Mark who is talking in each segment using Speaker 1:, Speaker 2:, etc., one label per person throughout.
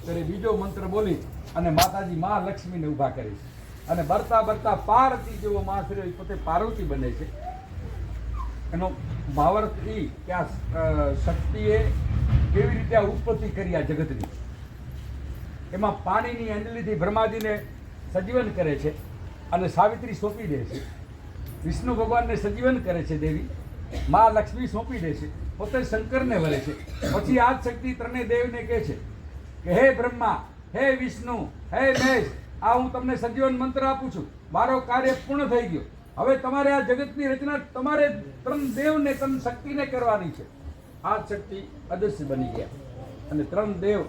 Speaker 1: ત્યારે બીજો મંત્ર બોલી અને માતાજી માં લક્ષ્મીને ઊભા કરી છે અને બરતા બરતા પાર્વતી જેવો માં શ્રી પોતે પાર્વતી બને છે. એનો ભાવાર્થ એ કે આ શક્તિએ કેવી રીતે આ ઉત્પત્તિ કરી આ જગતની. એમાં પાણીની અંજલિથી બ્રહ્માજીને સજીવન કરે છે અને સાવિત્રી સોંપી દે છે. વિષ્ણુ ભગવાનને સજીવન કરે છે દેવી, મા લક્ષ્મી સોંપી દે છે, પોતે શંકરને વરે છે. પછી આ જ શક્તિ ત્રણેય દેવને કહે છે કે હે બ્રહ્મા, હે વિષ્ણુ, હે મહેશ, આ હું તમને સજીવન મંત્ર આપું છું, મારો કાર્ય પૂર્ણ થઈ ગયો. હવે તમારે આ જગતની રચના તમારે ત્રણ દેવને ત્રણ શક્તિને કરવાની છે. આ શક્તિ અદૃશ્ય બની ગયા અને ત્રણ દેવ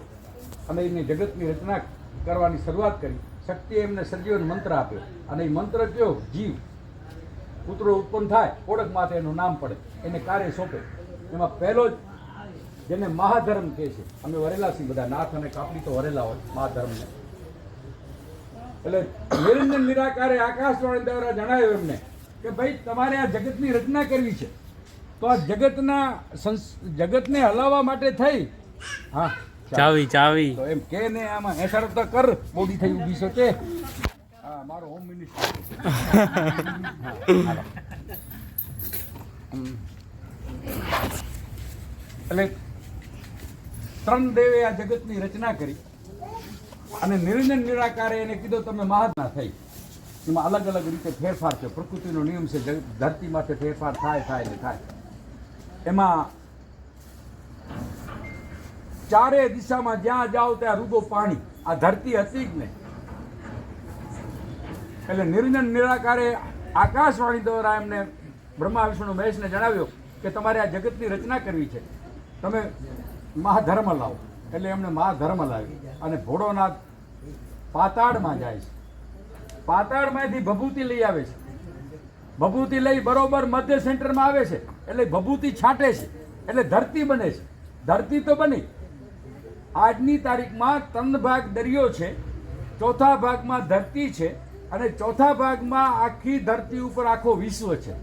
Speaker 1: અને એને જગતની રચના કરવાની શરૂઆત કરી. શક્તિએ એમને સજીવન મંત્ર આપ્યો અને એ મંત્ર કયો? જીવ. પુત્રો ઉત્પન્ન થાય, ઓળખ માથે એનું નામ પડે, એને કાર્ય સોંપે. એમાં પહેલો જ જેને મહાધર્મ કહે છે, અમે વરેલા છીએ બધા, નાથ અને કાપડી તો વરેલા હોય મહાધર્મને. એટલે નિરંજન નિરાકારે આકાશવાણી દ્વારા જણાવ્યું એમને કે ભાઈ તમારે આ જગતની રચના કરવી છે, તો આ જગતને હલાવવા માટે થઈ. હા,
Speaker 2: ચાવી
Speaker 1: તો એમ કે ને આમાં હેઠળ તો કર, બોડી થઈ ઊભી છે કે હા મારો હોમ મિનિસ્ટર. એટલે ત્રણ દેવે આ જગતની રચના કરી અને નિરંજન નિરાકારે એને કીધું તમે મહાત્મા થઈ. એમાં અલગ અલગ રીતે ફેરફાર છે, પ્રકૃતિનો નિયમ છે, ધરતી માટે ફેરફાર થાય ને થાય. એમાં ચારે દિશામાં જ્યાં જાઓ ત્યાં રૂગો પાણી. આ ધરતી હતી જ ને. એટલે નિરંજન નિરાકારે આકાશવાણી દ્વારા એમને બ્રહ્મા વિષ્ણુ મહેશને જણાવ્યો કે તમારે આ જગતની રચના કરવી છે, તમે મહાધર્મ લાવો. એટલે એમને મહાધર્મ લાવી અને ભોળોનાથ પાતાળમાં જાય છે. પાતાળમાંથી ભભૂતિ લઈ આવે છે. ભભૂતિ લઈ બરોબર મધ્ય સેન્ટરમાં આવે છે એટલે ભભૂતિ છાંટે છે એટલે ધરતી બને છે. ધરતી તો બની. આજની તારીખમાં 3 ભાગ દરિયો છે, ચોથા ભાગમાં ધરતી છે અને ચોથા ભાગમાં આખી ધરતી ઉપર આખો વિશ્વ છે.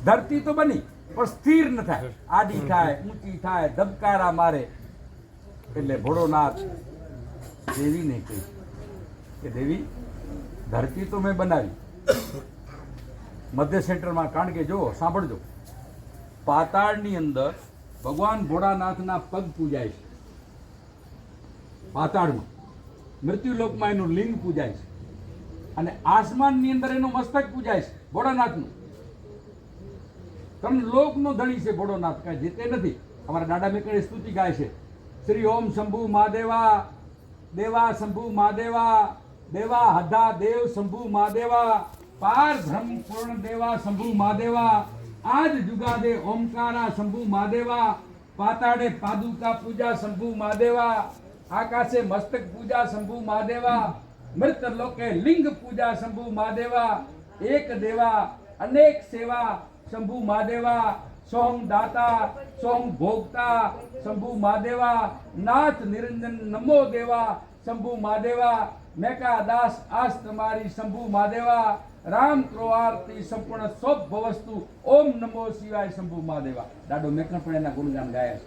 Speaker 1: ધરતી તો બની પણ સ્થિર ન થાય, આડી થાય, ઊંચી થાય, ધબકારા મારે. એટલે ભોળોનાથ દેવીને કહે કે દેવી, ધરતી તો મેં બનાવી મધ્ય સેન્ટરમાં, કારણ કે જો સાંભળજો, પાતાળની અંદર ભગવાન ભોળાનાથના પગ પૂજાય છે. પાતાળમાં મૃત્યુલોકમાં એનું લિંગ પૂજાય છે અને આસમાનની અંદર એનું મસ્તક પૂજાય છે ભોળાનાથનું. ત્રણ લોકનો ધણી છે ભોળોનાથ, કાંઈ જીતે નથી. અમારા દાદા મેકડે સ્તુતિ ગાય છે, શ્રી ઓમ શંભુ મહાદેવા, દેવા શંભુ મહાદેવા, દેવા હદા દેવ શંભુ મહાદેવા, પાર ધર્મ પૂર્ણ દેવા શંભુ મહાદેવા, આજ જુગાદે ઓમકારા શંભુ મહાદેવા, પાતાળે પાદુકા પૂજા શંભુ મહાદેવા, આકાશે મસ્તક પૂજા શંભુ મહાદેવા, મૃત લોકે લિંગ પૂજા શંભુ મહાદેવા, એક દેવા અનેક સેવા શંભુ મહાદેવા, સોમ દાતા સોમ ભોગતા શંભુ મહાદેવા, નાથ નિરંજન નમો દેવા શંભુ મહાદેવા, મેકા દાસ આસ તમારી શંભુ મહાદેવા, રામ ક્રોઆરતી સંપૂર્ણ સોપ ભવસ્તુ ઓમ નમો શિવાય શંભુ મહાદેવા. દાદો મેકણ પણ એના ગુણગાન ગાયા છે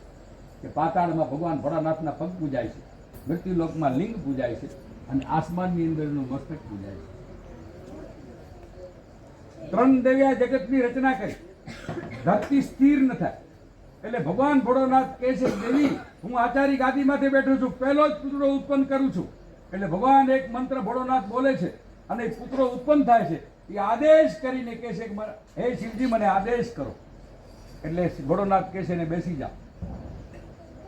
Speaker 1: કે પાતાળમાં ભગવાન ભોળાનાથના પગ પૂજાય છે, મૃત્યુલોકમાં લિંગ પૂજાય છે અને આસમાનની અંદરનું મસ્તક પૂજાય છે. ત્રણ દેવ્યા જગતની રચના કરી, ધરતી સ્થિર ન થાય. એટલે ભગવાન ભોળાનાથ કહે છે દેવી, હું આચાર્ય ગાદીમાંથી બેઠો છું, પહેલો જ પુત્રો ઉત્પન્ન કરું છું. એટલે ભગવાન એક મંત્ર ભોળાનાથ બોલે છે અને પુત્રો ઉત્પન્ન થાય છે. એ આદેશ કરીને કહે છે કે હે શિવજી મને આદેશ કરો. એટલે ભોળાનાથ કહે છે ને બેસી જા.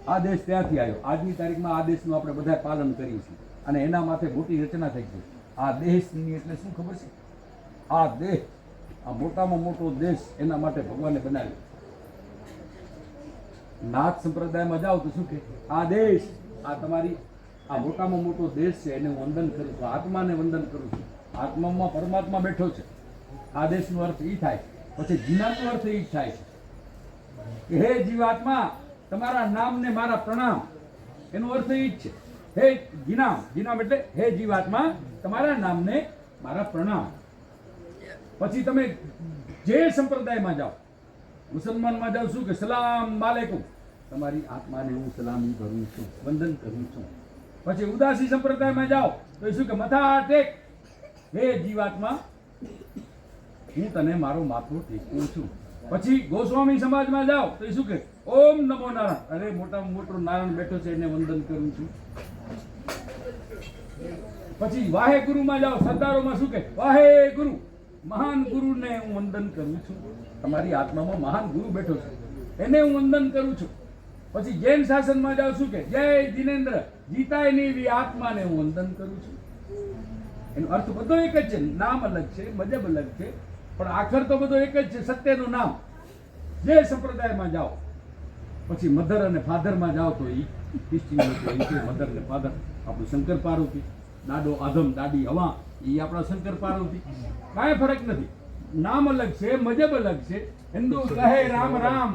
Speaker 1: આદેશ ત્યાંથી આવ્યો. આજની તારીખમાં આદેશનું આપણે બધા પાલન કરીએ છીએ અને એના માથે મોટી રચના થઈ ગઈ. આ દેશની એટલે શું ખબર છે? આ દેહ, આ મોટામાં મોટો દેશ એના માટે ભગવાને બનાવ્યો. નાથ સંપ્રદાયમાં જાઓ તો શું કે આ દેશ, આ તમારી આ મોટામાં મોટો દેશ છે, એને હું વંદન કરું છું, આત્માને વંદન કરું છું. આત્મામાં પરમાત્મા બેઠો છે. આ દેશનો અર્થ એ થાય. પછી જીનાનો અર્થ એ થાય છે કે હે જીવાત્મા, તમારા નામને મારા પ્રણામ. એનો અર્થ એ જ છે. હે જીનામ, જીનામ એટલે હે જીવાત્મા, તમારા નામને મારા પ્રણામ. પછી તમે જે સંપ્રદાયમાં જાઓ, મુસલમાનમાં જાઓ શું કે સલામ વાલેકુમ, તમારી આત્માને હું સલામી કરું છું, વંદન કરું છું. પછી ઉદાસી સંપ્રદાયમાં જાઓ તો એ શું કે મથા ટેક, હે જીવાત્મા હું તને મારો માથું ટેકું છું. પછી ગોસ્વામી સમાજમાં જાઓ તો એ શું કે ઓમ નમો નારાયણ, અરે મોટામાં મોટો નારાયણ બેઠો છે એને વંદન કરું છું. પછી વાહે ગુરુમાં જાઓ, સરદારોમાં શું કે વાહે ગુરુ, મહાન ગુરુને હું વંદન કરું છું. તમારી આત્મામાં મહાન ગુરુ બેઠો છે એને હું વંદન કરું છું. પછી જૈન શાસનમાં જાઓ શું કે જય જીનેન્દ્ર, જીતાય ની એવી આત્માને હું વંદન કરું છું. એનો અર્થ બધો એક જ છે, નામ અલગ છે, મજબ અલગ છે, પણ આખર તો બધો એક જ છે, સત્યનું નામ. જે સંપ્રદાયમાં જાઓ. પછી મધર અને ફાધરમાં જાઓ તો એ મધર અને ફાધર આપણું શંકર પાર્વતી, દાદો આધમ દાદી હવા એ આપણા શંકર પાર્વતી, કાંઈ ફરક નથી. નામ અલગ છે, મજબ અલગ છે. હિન્દુ કહે રામ રામ,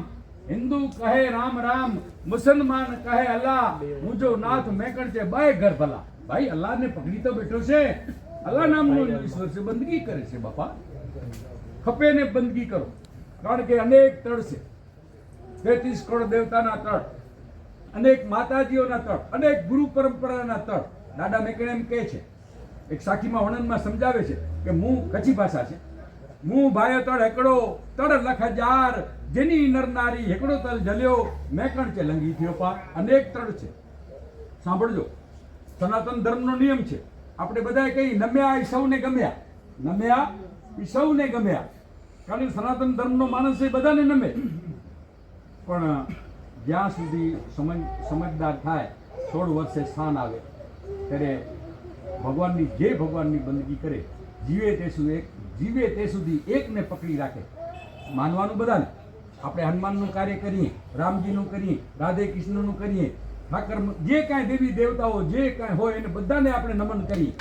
Speaker 1: હિન્દુ કહે રામ રામ, મુસલમાન કહે અલ્લાહ, મુજો નાથ મેકણ છે બાય ઘર ભલા. ભાઈ અલ્લાહને પકડી તો બેઠો છે, અલ્લાહ નામનો ઈશ્વર છે, બંદગી કરે છે બાપા. ખપે ને બંદગી કરો, કારણ કે અનેક તળ છે, 33 કરોડ દેવતાના તળ, અનેક માતાજીઓના તળ, અનેક ગુરુ પરંપરાના તળ. દાદા મેકણે એમ કહે છે, એક સાખીમાં વર્ણનમાં સમજાવે છે કે હું કચ્છી ભાષા છે, હું ભાયો તળ હેકડો તળ લખ હજાર, જેની નર નારી હેકડો તલ જલ્યો, મેકણ છે લંગી થયો પા. અનેક તળ છે. સાંભળજો, સનાતન ધર્મનો નિયમ છે, આપણે બધાએ કહી નમ્યા એ સૌને ગમ્યા, નમ્યા એ સૌને ગમ્યા, કારણ કે સનાતન ધર્મનો માણસ એ બધાને નમે. પણ જ્યાં સુધી સમજદાર થાય, 16 વર્ષે સ્થાન આવે ત્યારે ભગવાનની જે ભગવાનની બંદગી કરે, જીવે તે સુધી એકને પકડી રાખે. માનવાનું બધાને, આપણે હનુમાનનું કાર્ય કરીએ, રામજીનું કરીએ, રાધે કૃષ્ણનું કરીએ, ઠાકર જે કાંઈ દેવી દેવતાઓ જે કાંઈ હોય એને બધાને આપણે નમન કરીએ.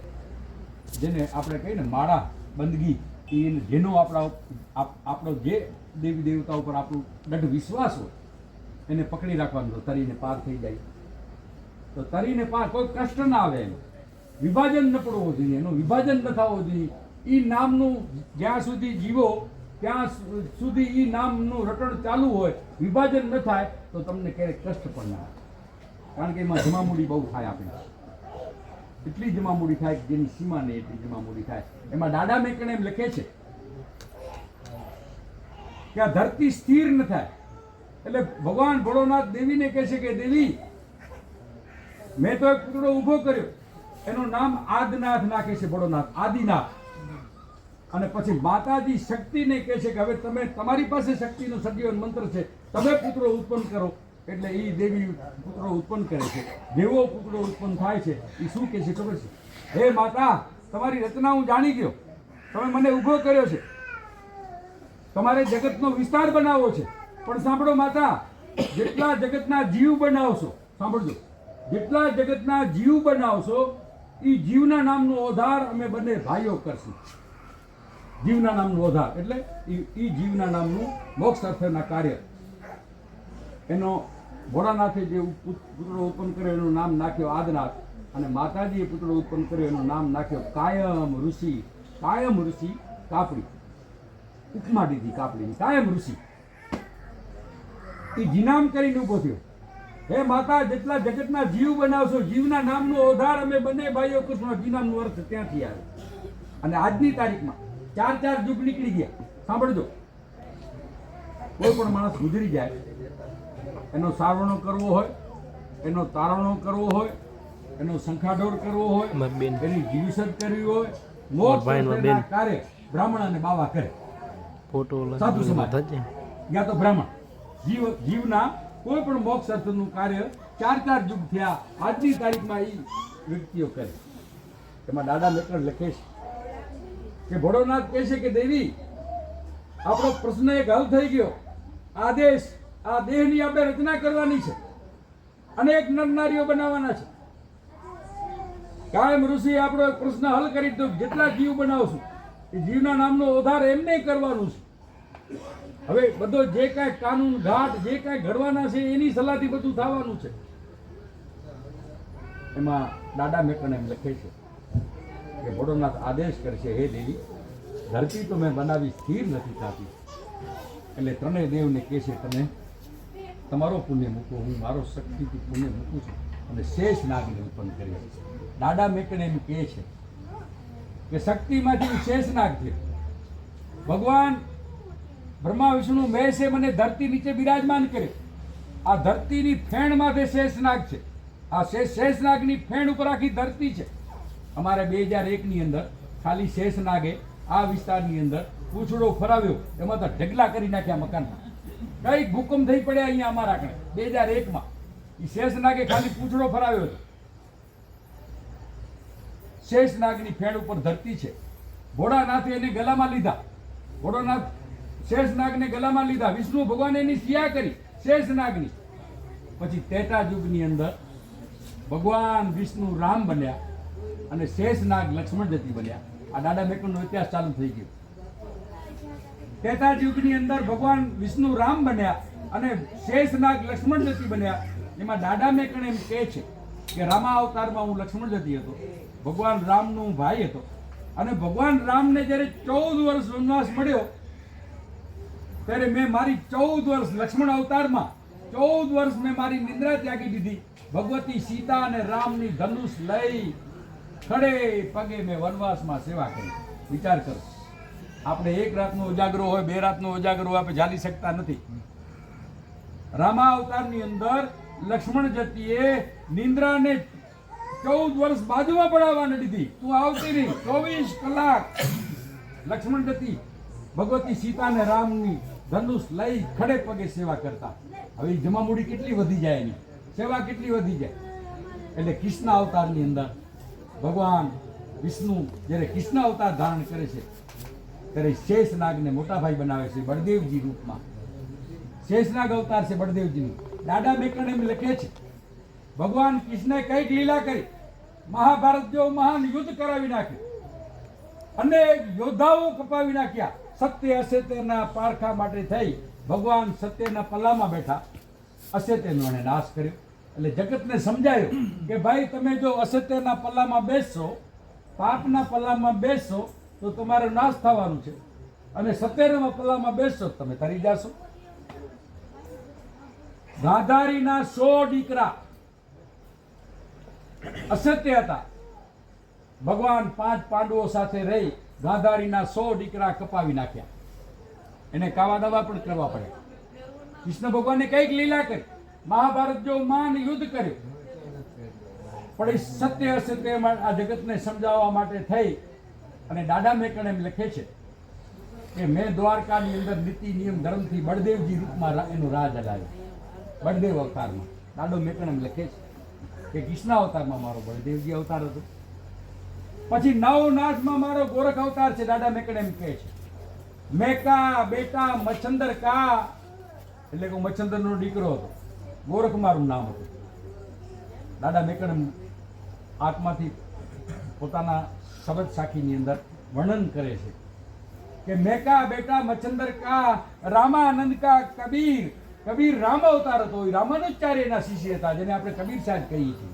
Speaker 1: જેને આપણે કહીએ ને માળા બંદગી, એ જેનો આપણો જે દેવી દેવતા ઉપર આપણું દઢ વિશ્વાસ હોય એને પકડી રાખવાનું. તો તરીને પાર થઈ જાય, તો તરીને પાર કોઈ કષ્ટ ના આવે, એનું વિભાજન ન પડવો જોઈએ, એનું વિભાજન ન થવું જોઈએ. એ નામનું જ્યાં સુધી જીવો ત્યાં સુધી એ નામનું રટણ ચાલુ હોય, વિભાજન ન થાય તો તમને ક્યારેક કષ્ટ પણ ના આવે. કારણ કે એમાં જમામૂડી બહુ થાય, આપણે એટલી જમામૂડી થાય કે જેની સીમા નહીં એટલી જમામૂડી થાય. એમાં દાદા મેકણે એમ લખે છે કે આ ધરતી સ્થિર ન થાય, એટલે ભગવાન ભોળોનાથ દેવીને કહે છે કે દેવી મેં તો એક પુતળો ઊભો કર્યો, એનું નામ આદનાથ નાખે છે ભોળોનાથ, આદિનાથ. અને પછી માતાજી શક્તિને કહે છે કે હવે તમે તમારી પાસે શક્તિનો સદીવન મંત્ર છે, તમે પુત્રો ઉત્પન્ન કરો. એટલે એ દેવી પુત્રો ઉત્પન્ન કરે છે. જેવો પુત્રો ઉત્પન્ન થાય છે એ શું કહે છે ખબર છે? હે માતા, તમારી રચના હું જાણી ગયો, તમે મને ઊભો કર્યો છે, તમારે જગતનો વિસ્તાર બનાવવો છે. પણ સાંભળો માતા, જેટલા જગતના જીવ બનાવશો, સાંભળજો, જેટલા જગતના જીવ બનાવશો એ જીવના નામનો ઓધાર અમે બંને ભાઈઓ કરશું. જીવના નામનું ઓધાર એટલે એ જીવના નામનું મોક્ષ અર્થના કાર્ય. એનો ભોળાનાથે જે પુત્ર ઉત્પન્ન કર્યો એનું નામ નાખ્યો આદનાથ, અને માતાજીએ પુત્ર ઉત્પન્ન કર્યો એનું નામ નાખ્યો કાયમ ઋષિ. કાયમ ઋષિ કાપડી, ઉપમા દીધી કાપડીની, કાયમ ઋષિ. એ જીનામ કરીને ઉભો થયો. હે માતા, જેટલા જગતના જીવ બનાવશો, જીવના નામનો ઓધાર અમે બંને ભાઈઓ કરશું. જીનામનો અર્થ ત્યાંથી આવે. અને આજની તારીખમાં 4 યુગ નીકળી ગયા. સાંભળજો, કોઈ પણ માણસ ગુજરી જાય, એનો સારવણો કરવો હોય, એનો તારણો કરવો હોય, એનો સંખાઢોર કરવો હોય, એની જીવસદ કરવી હોય, મોક્ષના કાર્ય બ્રાહ્મણ અને બાવા કરે. સાધુ સમાજ યા તો બ્રાહ્મણ જીવના કોઈ પણ મોક્ષ અર્થનું કાર્ય 4 યુગ થયા, આજની તારીખમાં એ વ્યક્તિઓ કરે. એમાં દાદા મેકણ લખે છે કે ભોળોનાથ કહે છે કે દેવી, આપણો પ્રશ્ન એક હલ થઈ ગયો. આદેશ, આ દેહની આપણે રચના કરવાની છે, અનેક નરનારીઓ બનાવવાના છે. કાયમ ઋષિ આપણો એક પ્રશ્ન હલ કરી દો, જેટલા જીવ બનાવશું એ જીવના નામનો ઓધાર એમને કરવાનું છે. હવે બધો જે કાંઈ કાનૂન ઘાટ જે કાંઈ ઘડવાના છે એની સલાહથી બધું થવાનું છે. એમાં દાદા મેકણ એમ લખે છે કે ભોળોનાથ આદેશ કરશે, હે દેવી, ધરતી તો મેં બનાવી સ્થિર નથી થતી. એટલે ત્રણેય દેવને કહે છે, તમે તમારો પુણ્ય મૂકો, હું મારો શક્તિથી પુણ્ય મૂકું છું અને શેષ નાગને ઉત્પન્ન કરી છે. દાદા મેકણે એમ કહે છે કે શક્તિમાંથી શેષ નાગ છે. ભગવાન બ્રહ્મા વિષ્ણુ મહેશે મને ધરતી નીચે બિરાજમાન કરે. આ ધરતીની ફેણ માથે શેષનાગ છે. આ શેષનાગની ફેણ ઉપર આખી ધરતી છે. અમારે 2001ની અંદર ખાલી શેષનાગે આ વિસ્તારની અંદર પૂછડો ફરાવ્યો, એમાં તો ઢગલા કરી નાખ્યા મકાનમાં. કઈક ભૂકંપ થઈ પડ્યા અહીંયા અમારા આગળ 2001માં. એ શેષનાગે ખાલી પૂછડો ફરાવ્યો હતો. શેષનાગની ફેણ ઉપર ધરતી છે. ભોળાનાથે એને ગલામાં લીધા. ભોળાનાથ શેષનાગને ગલામાં લીધા. વિષ્ણુ ભગવાને એની સિયા કરી શેષનાગની. પછી ત્રેતા યુગની અંદર ભગવાન વિષ્ણુ રામ બન્યા અને શેષનાગ લક્ષ્મણ જતી બન્યા. આ દાદા મેકણનો ઇતિહાસ ચાલુ થઈ ગયો. ત્રેતા યુગની અંદર ભગવાન વિષ્ણુ રામ બન્યા અને શેષનાગ લક્ષ્મણ જતી બન્યા. એમાં દાદા મેકણ એમ કહે છે કે રામા અવતારમાં હું લક્ષ્મણ જતી હતો, ભગવાન રામનો ભાઈ હતો. અને ભગવાન રામને જ્યારે 14 વર્ષ વનવાસ મળ્યો ત્યારે મેં મારી 14 વર્ષ લક્ષ્મણ અવતારમાં 14 વર્ષ મેં મારી નિદ્રા ત્યાગી દીધી. ભગવતી સીતા અને રામની ધનુષ લઈ ખડે પગે મેં વનવાસમાં સેવા કરી. વિચાર કરો, આપણે એક રાતનો ઉજાગરો હોય, 2 રાતનો ઉજાગરો હોય, આપણે ઝાલી શકતા નથી. રામા અવતારની અંદર લક્ષ્મણ જતીએ નિંદ્રાને 14 વર્ષ બાજુમાં પડાવવા ન દીધી. તું આવતી નહીં. 24 કલાક લક્ષ્મણ જતી ભગવતી સીતા અને રામની ધનુષ લઈ ખડે પગે સેવા કરતા. હવે જમામૂડી કેટલી વધી જાય, એની સેવા કેટલી વધી જાય. એટલે કૃષ્ણ અવતારની અંદર ભગવાન વિષ્ણુ જ્યારે કૃષ્ણ અવતાર ધારણ કરે છે ત્યારે શેષનાગને મોટા ભાઈ બનાવે છે બળદેવજી રૂપમાં. શેષનાગ અવતાર છે બળદેવજીનું. દાદા મેકણ એમ લખે છે ભગવાન કૃષ્ણે કઈક લીલા કરી, મહાભારત જેવું મહાન યુદ્ધ કરાવી નાખ્યું, અનેક યોદ્ધાઓ કપાવી નાખ્યા. સત્ય અસત્યના પારખા માટે થઈ ભગવાન સત્યના પલ્લામાં બેઠા, અસત્યનો એને નાશ કર્યો. એટલે જગતને સમજાયો કે ભાઈ તમે જો અસત્યના પલ્લામાં બેસશો, પાપના પલ્લામાં બેસશો તો તમારો નાશ થવાનું છે, અને સત્યના પલ્લામાં બેસશો તમે તરી જશો. ગાંધારીના 100 દીકરા અસત્ય હતા. ભગવાન 5 પાંડવો સાથે રહી ગાંધારીના 100 દીકરા કપાવી નાખ્યા. એને કાવા દાવા પણ કરવા પડે. કૃષ્ણ ભગવાને કઈક લીલા કરી, મહાભારત જો મહાન યુદ્ધ કર્યું. પણ એ સત્ય અસત્ય આ જગતને સમજાવવા માટે થઈ અને દાદા મેકણ એમ લખે છે કે મેં દ્વારકાની અંદર નીતિ નિયમ ધર્મથી બળદેવજી રૂપમાં એનું રાજ હલાવ્યું. બળદેવ અવતારમાં દાદો મેકણ એમ લખે છે કે કૃષ્ણ અવતારમાં મારો બળદેવજી અવતાર હતો. પછી નવનાથમાં મારો ગોરખ અવતાર છે. દાદા મેકણ એમ કહે છે મેકા બેટા મચ્છંદર કા, એટલે કે હું મચ્છંદરનો દીકરો હતો. ગોરખ મારું નામ હતું. દાદા મેકણ આત્માથી પોતાના શબ્દ સાખીની અંદર વર્ણન કરે છે કે મેકા બેટા મચ્છંદર કા, રામાનંદ કા કબીર. કબીર રામ અવતાર હતો. એ રામાનુજાચાર્યના શિષ્ય હતા, જેને આપણે કબીર સાહેબ કહીએ છીએ.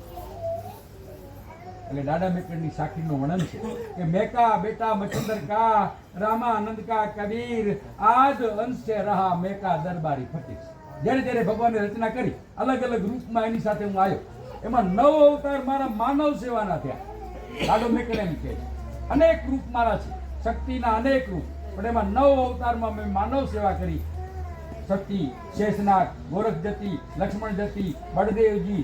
Speaker 1: એટલે દાદા મેકણની સાખીનું વર્ણન છે કે મેકા બેટા મચ્છંદર કા, રામાનંદ કા કબીર, આજ અંશ રહા મેકા દરબારી ફકીર. જ્યારે જ્યારે ભગવાને રચના કરી અલગ અલગ રૂપમાં એની સાથે હું આવ્યો. એમાં 9 અવતાર મારા માનવ સેવાના થયા. દાદો મેકણ એમ કહે છે અનેક રૂપ મારા છે, શક્તિના અનેક રૂપ, પણ એમાં 9 અવતારમાં મેં માનવ સેવા કરી. શક્તિ, શેષનાગ, ગોરખજતી, લક્ષ્મણ જતી, બળદેવજી,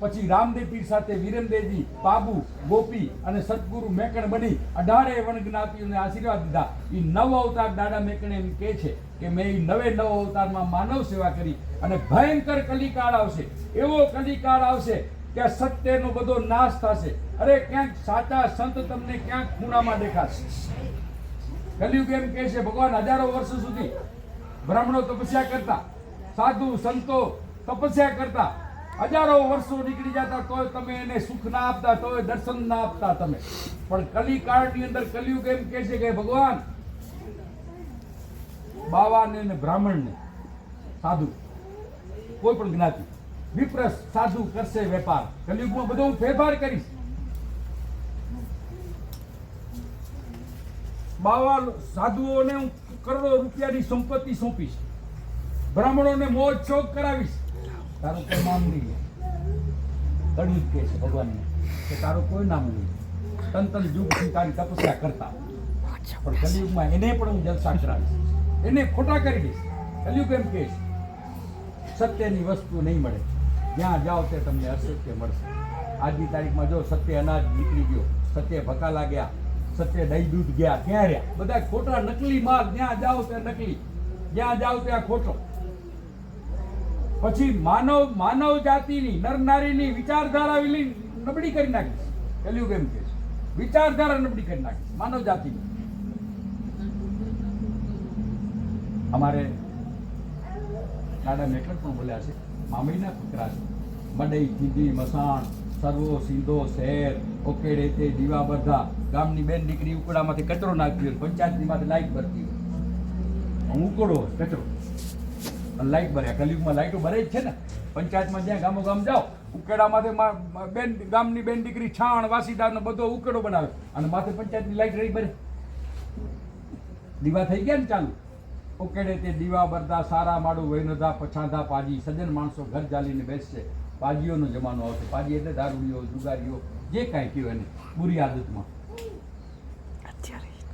Speaker 1: પછી રામદેવ સાથે વીરમદેવજી, બાબુ, ગોપી અને સદગુરુ મેકણ બની 18 વનજ્ઞાતિઓને આશીર્વાદ દીધા. એ 9 અવતાર દાદા મેકણ એમ કહે છે કે મેં એ 9 અવતારમાં માનવ સેવા કરી. અને ભયંકર કલિકાળ આવશે, એવો કલિકાળ આવશે કે સત્યનો બધો નાશ થશે. અરે ક્યાંક સાચા સંત તમને ક્યાંક ખૂણામાં દેખાશે. કલિયુગ એમ કહે છે ભગવાન હજારો વર્ષો સુધી બ્રાહ્મણો તપસ્યા કરતા, સાધુ સંતો તપસ્યા કરતા, હજારો વર્ષો નીકળી જતા તોય તમે એને સુખ ના આપતા, તોય દર્શન ના આપતા તમે. પણ કલિકાળની અંદર કલિયુગ એમ કહે છે કે ભગવાન બાવાને ને બ્રાહ્મણને, સાધુ કોઈ પણ જ્ઞાતિ, વિપ્ર સાધુ કરશે વેપાર. કલિયુગમાં બધો હું ફેરફાર કરીશ. બાવા સાધુઓને હું કરોડો રૂપિયાની સંપત્તિ સોંપીશ, બ્રાહ્મણોને મોજ શોખ કરાવીશ, તારું કોઈ નામ નહીં લે. કળિયુગ કહે છે ભગવાનને કે તારું કોઈ નામ નહીં. તન યુગથી તારી તપસ્યા કરતા, પણ કલિયુગમાં એને પણ હું જલસા કરાવીશ, એને ખોટા કરી દઈશ. કલિયુગ એમ કહે છે સત્યની વસ્તુ નહીં મળે, જ્યાં જાઓ તે તમને અસત્ય મળશે. આજની તારીખમાં જો સત્ય અનાજ નીકળી ગયો, સત્ય ભકાલા ગયા, સત્ય દહીં દૂધ ગયા, ક્યાં રહ્યા? બધા ખોટા નકલી માલ, જ્યાં જાઓ ત્યાં નકલી, જ્યાં જાઓ ત્યાં ખોટો. પછી માનવ જાતિની નર નારીની વિચારધારા નબળી કરી નાખીશ. કલિયુગ એમ કહે છે વિચારધારા નબળી કરી નાખીશ માનવ જાતિની. અમારે દાદા મેકર પણ બોલ્યા છે, મામઈના પુત્રા છે. મડઈ કીધી મસાણ સર્વો સિંધો શહેર ઓકેડે તે દીવા બધા. ગામની બેન દીકરી ઉકડામાંથી કચરો નાખતી હોય, પંચાયતની માંથી લાઈટ ભરતી હોય, ઉકળો હોય કચરો અને લાઈટ ભરે. કલિયુગમાં લાઈટો ભરે જ છે ને. પંચાયતમાં જ્યાં ગામો ગામ જાઓ, ઉકેડામાંથી ગામની બેન દીકરી છાણ વાસીદારનો બધો ઉકેડો બનાવે અને માથે પંચાયતની લાઈટ રહી ભરે. દીવા થઈ ગયા ને ચાલુ. ઉકેડે તે દીવા બરદા સારા માડું વૈનોદા પછાંદા પાજી. સજ્જન માણસો ઘર ચાલીને બેસશે. પાજીઓનો જમાનો આવશે. પાજી એટલે દારૂડીઓ જુગારીઓ જે કાંઈ કહ્યું એને બુરી આદતમાં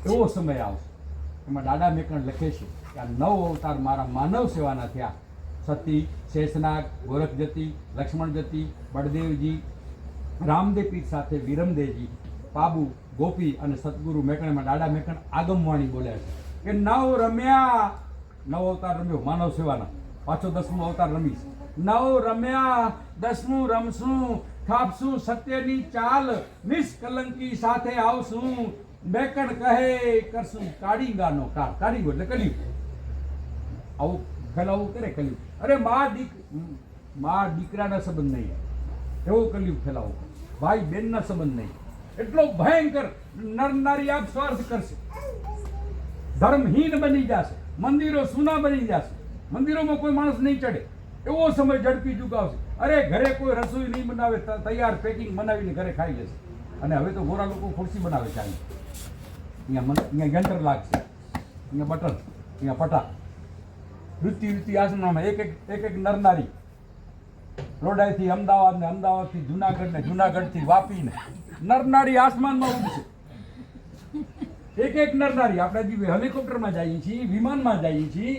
Speaker 1: એવો સમય આવશે. એમાં દાદા મેકણ લખે છે કે આ 9 અવતાર મારા માનવ સેવાના થયા. સતી, શેષનાગ, ગોરખજતી, લક્ષ્મણજતી, બળદેવજી, રામદેવ પીર સાથે વિરમદેવજી, પાબુ, ગોપી અને સદગુરુ મેકણમાં દાદા મેકણ આગમવાણી બોલ્યા છે કે 9 રમ્યા. 9 અવતાર રમ્યો માનવ સેવાના, પાછો 10મો અવતાર રમીશ. 9 રમ્યા, 10મું રમશું, થાપશું સત્યની ચાલ, નિષ્કલંકી સાથે આવશું. મેકણ કહે કરશું કાળીંગાનો કાર. કાળીંગો એટલે કલિયુગ. આવું ફેલાવું કરે કલિયુગ. અરે મા દીકરાના સંબંધ નહીં, એવો કલિયુગ ફેલાવો. ભાઈ બેનના સંબંધ નહીં, એટલો ભયંકર. નર નારી આપ સ્વાર્થ કરશે, ધર્મહીન બની જશે, મંદિરો સૂના બની જશે, મંદિરોમાં કોઈ માણસ નહીં ચડે, એવો સમય ઝડપી ચૂકાવશે. અરે ઘરે કોઈ રસોઈ નહીં બનાવે, તૈયાર પેકિંગ બનાવીને ઘરે ખાઈ લેશે. અને હવે તો ગોરા લોકો ખુરશી બનાવે છે. અહીંયા ગંટર લાગશે, અહીંયા બટન, અહીંયા પટા. ઋતિ આસમાનમાં એક એક નરનારી રોડાઈથી અમદાવાદ ને અમદાવાદથી જુનાગઢ ને જુનાગઢથી વાપી ને નરનારી આસમાનમાં ઉડશે. એક નરનારી. આપણે જે હેલિકોપ્ટરમાં જઈએ છીએ, વિમાનમાં જઈએ છીએ,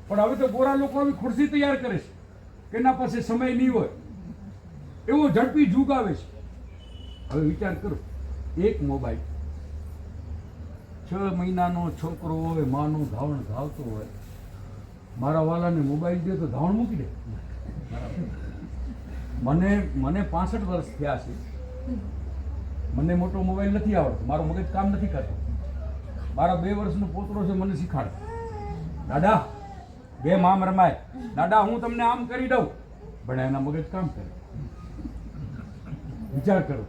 Speaker 1: પણ હવે તો ગોરા લોકો આવી ખુરશી તૈયાર કરે છે કે એના પાસે સમય નહીં હોય, એવો ઝડપી જુગ આવે છે. હવે વિચાર કરો, એક મોબાઈલ 6 મહિનાનો છોકરો હોય, માનું ધાવણ ધાવતો હોય, મારા વાલાને મોબાઈલ દે તો ધાવણ મૂકી દે. મને 65 વર્ષ થયા છે, મને મોટો મોબાઈલ નથી આવડતો, મારો મગજ કામ નથી કરતો. મારા 2 વર્ષનો પોતરો છે, મને શીખાડે, દાદા ગેમ આમ રમાય, દાદા હું તમને આમ કરી દઉં, પણ એના મગજ કામ કરે. વિચાર કરો.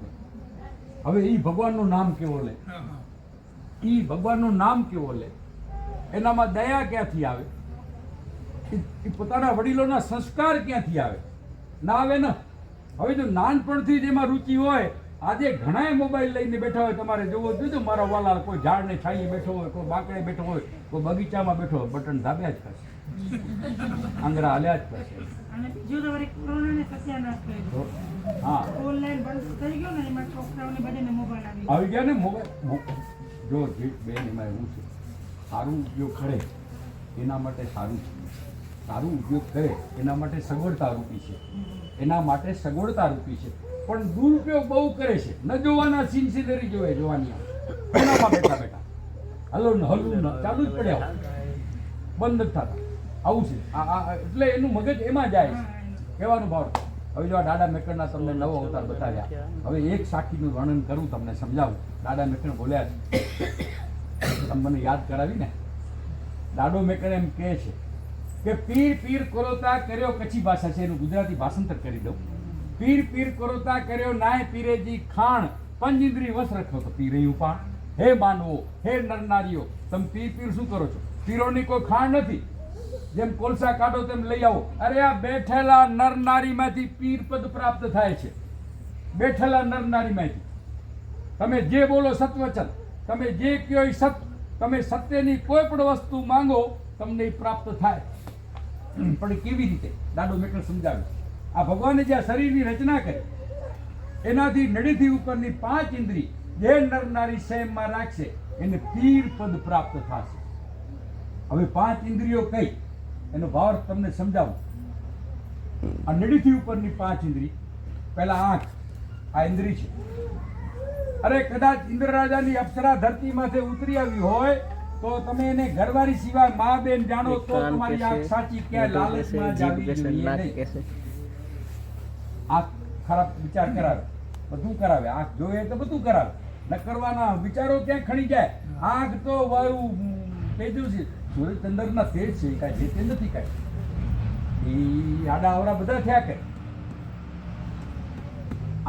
Speaker 1: હવે એ ભગવાનનું નામ કેવો લે, ભગવાનનું નામ કેવો લે, એનામાં દયા ક્યાંથી આવે, એ પોતાના વડીલોના સંસ્કાર ક્યાંથી આવે? ના આવે ને. હવે જો નાનપણથી જ એમાં રુચિ હોય, આજે ઘણાય મોબાઈલ લઈને બેઠા હોય, તમારે જોવો જોજો મારા વાલા, કોઈ ઝાડને છાંયે બેઠો હોય, કોઈ બાકડે બેઠો હોય, કોઈ બગીચામાં બેઠો હોય, બટન દાબ્યા જ કરશે, આંગળા હાલ્યા જ કરશે.
Speaker 2: અને બીજું તો વળી કોરોનાને સત્યાનાશ કર્યો.
Speaker 1: હા,
Speaker 2: ઓનલાઈન બંધ થઈ ગયો ને, એમાં છોકરાઓને બધાને મોબાઈલ
Speaker 1: આવી ગયા ને. મોબાઈલ જો બેન એમાં એવું છે, સારું ઉપયોગ કરે એના માટે સારું છે, સારું ઉપયોગ કરે એના માટે સગવડતા રૂપી છે, એના માટે સગવડતા રૂપી છે. પણ દુરુપયોગ બહુ કરે છે. ન જોવાના સીન સિનરી જોવે, જોવાની એનામાં બેઠા બેઠા હલવું ચાલુ જ પડ્યા, બંધ જ થતા. આવું છે. એટલે એનું મગજ એમાં જાય છે. કહેવાનું ભાવ. હવે જો આ દાદા મેકરના તમને 9 અવતાર બતાવ્યા. હવે એક સાખીનું વર્ણન કરું, તમને સમજાવું. દાદા મેકણ બોલ્યા છે, તમે મને યાદ કરાવી ને. દાદો મેકણ એમ કહે છે કે પીર કરોતા કર્યો, કચ્છી ભાષા છે, એનું ગુજરાતી ભાષાંતર કરી દઉં. પીર કરોતા કર્યો, નાય પીરેજી ખાણ, પંજિંદ્રી વસ રખો તો પીરયું પાણ. હે માનવો, હે નરનારીઓ, તમે પીર શું કરો છો? પીરોની કોઈ ખાણ નથી. જેમ કોલસા કાઢો તેમ લઈ આવો. અરે આ બેઠેલા નર નારીમાંથી પીર પદ પ્રાપ્ત થાય છે. બેઠેલા નર નારીમાંથી તમે જે બોલો સત્વચન, તમે જે કહો એ સત્ય, તમે સત્યની કોઈ પણ વસ્તુ માંગો તમને એ પ્રાપ્ત થાય. પણ કેવી રીતે? દાદો મેકણ સમજાવે. આ ભગવાને જે આ શરીરની રચના કરી એનાથી નડીથી ઉપરની 5 ઇન્દ્રિય જે નર નારી સંયમમાં રાખશે એને પીર પદ પ્રાપ્ત થશે. હવે 5 ઇન્દ્રિયો કઈ એનો ભાવ તમને સમજાવું. આ નડીથી ઉપરની 5 ઇન્દ્રિય, પહેલા આંખ, આ ઇન્દ્રિય છે. અરે કદાચ ઇન્દ્ર રાજાની અપ્સરા ધરતીમાંથી ઉતરી આવી હોય તો તમે એને ઘરવાળી સિવાય મા બેન જાણો તો તમારી આંખ સાચી ક્યાંય લાલચમાં જાવી જોઈએ નહીં. આંખ ખરાબ વિચાર કરાવે, બધું કરાવે. આંખ જોઈએ તો બધું કરાવે, ન કરવાના વિચારો ક્યાં ખણી જાય. આંખ તો વાયુ તેજુ છે, સૂર્યચંદ્રના તેજ છે, કાંઈ જે તે નથી કાંઈ. એ આડા અવરા બધા થયા કરે.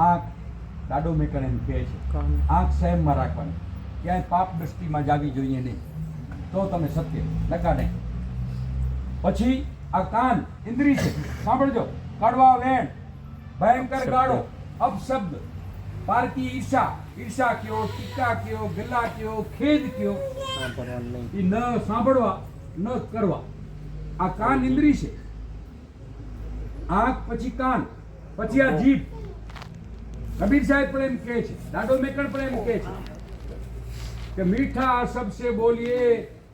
Speaker 1: આંખ દાડો મેકણ એમ કહે છે. આંખ સંયમમાં રાખવાની, ક્યાંય પાપ દ્રષ્ટિમાં જાવી જોઈએ નહીં, તો તમે સત્ય નકા નહીં. પછી આ કાન ઇન્દ્રિય છે, સાંભળજો. કડવા વેણ, ભયંકર ગાળો, અપશબ્દ, પારકી ઈર્ષા, ઈર્ષા કયો, ટીકા કયો, ગલા કયો, ખેદ કયો, એ ન સાંભળવા ન કરવા. આ કાન ઇન્દ્રિય છે. આંખ, પછી કાન, પછી આ જીભ. કબીર સાહેબ પણ એમ કહે છે, દાડો મેકણ પણ એમ કહે છે કે મીઠા સબસે બોલીએ,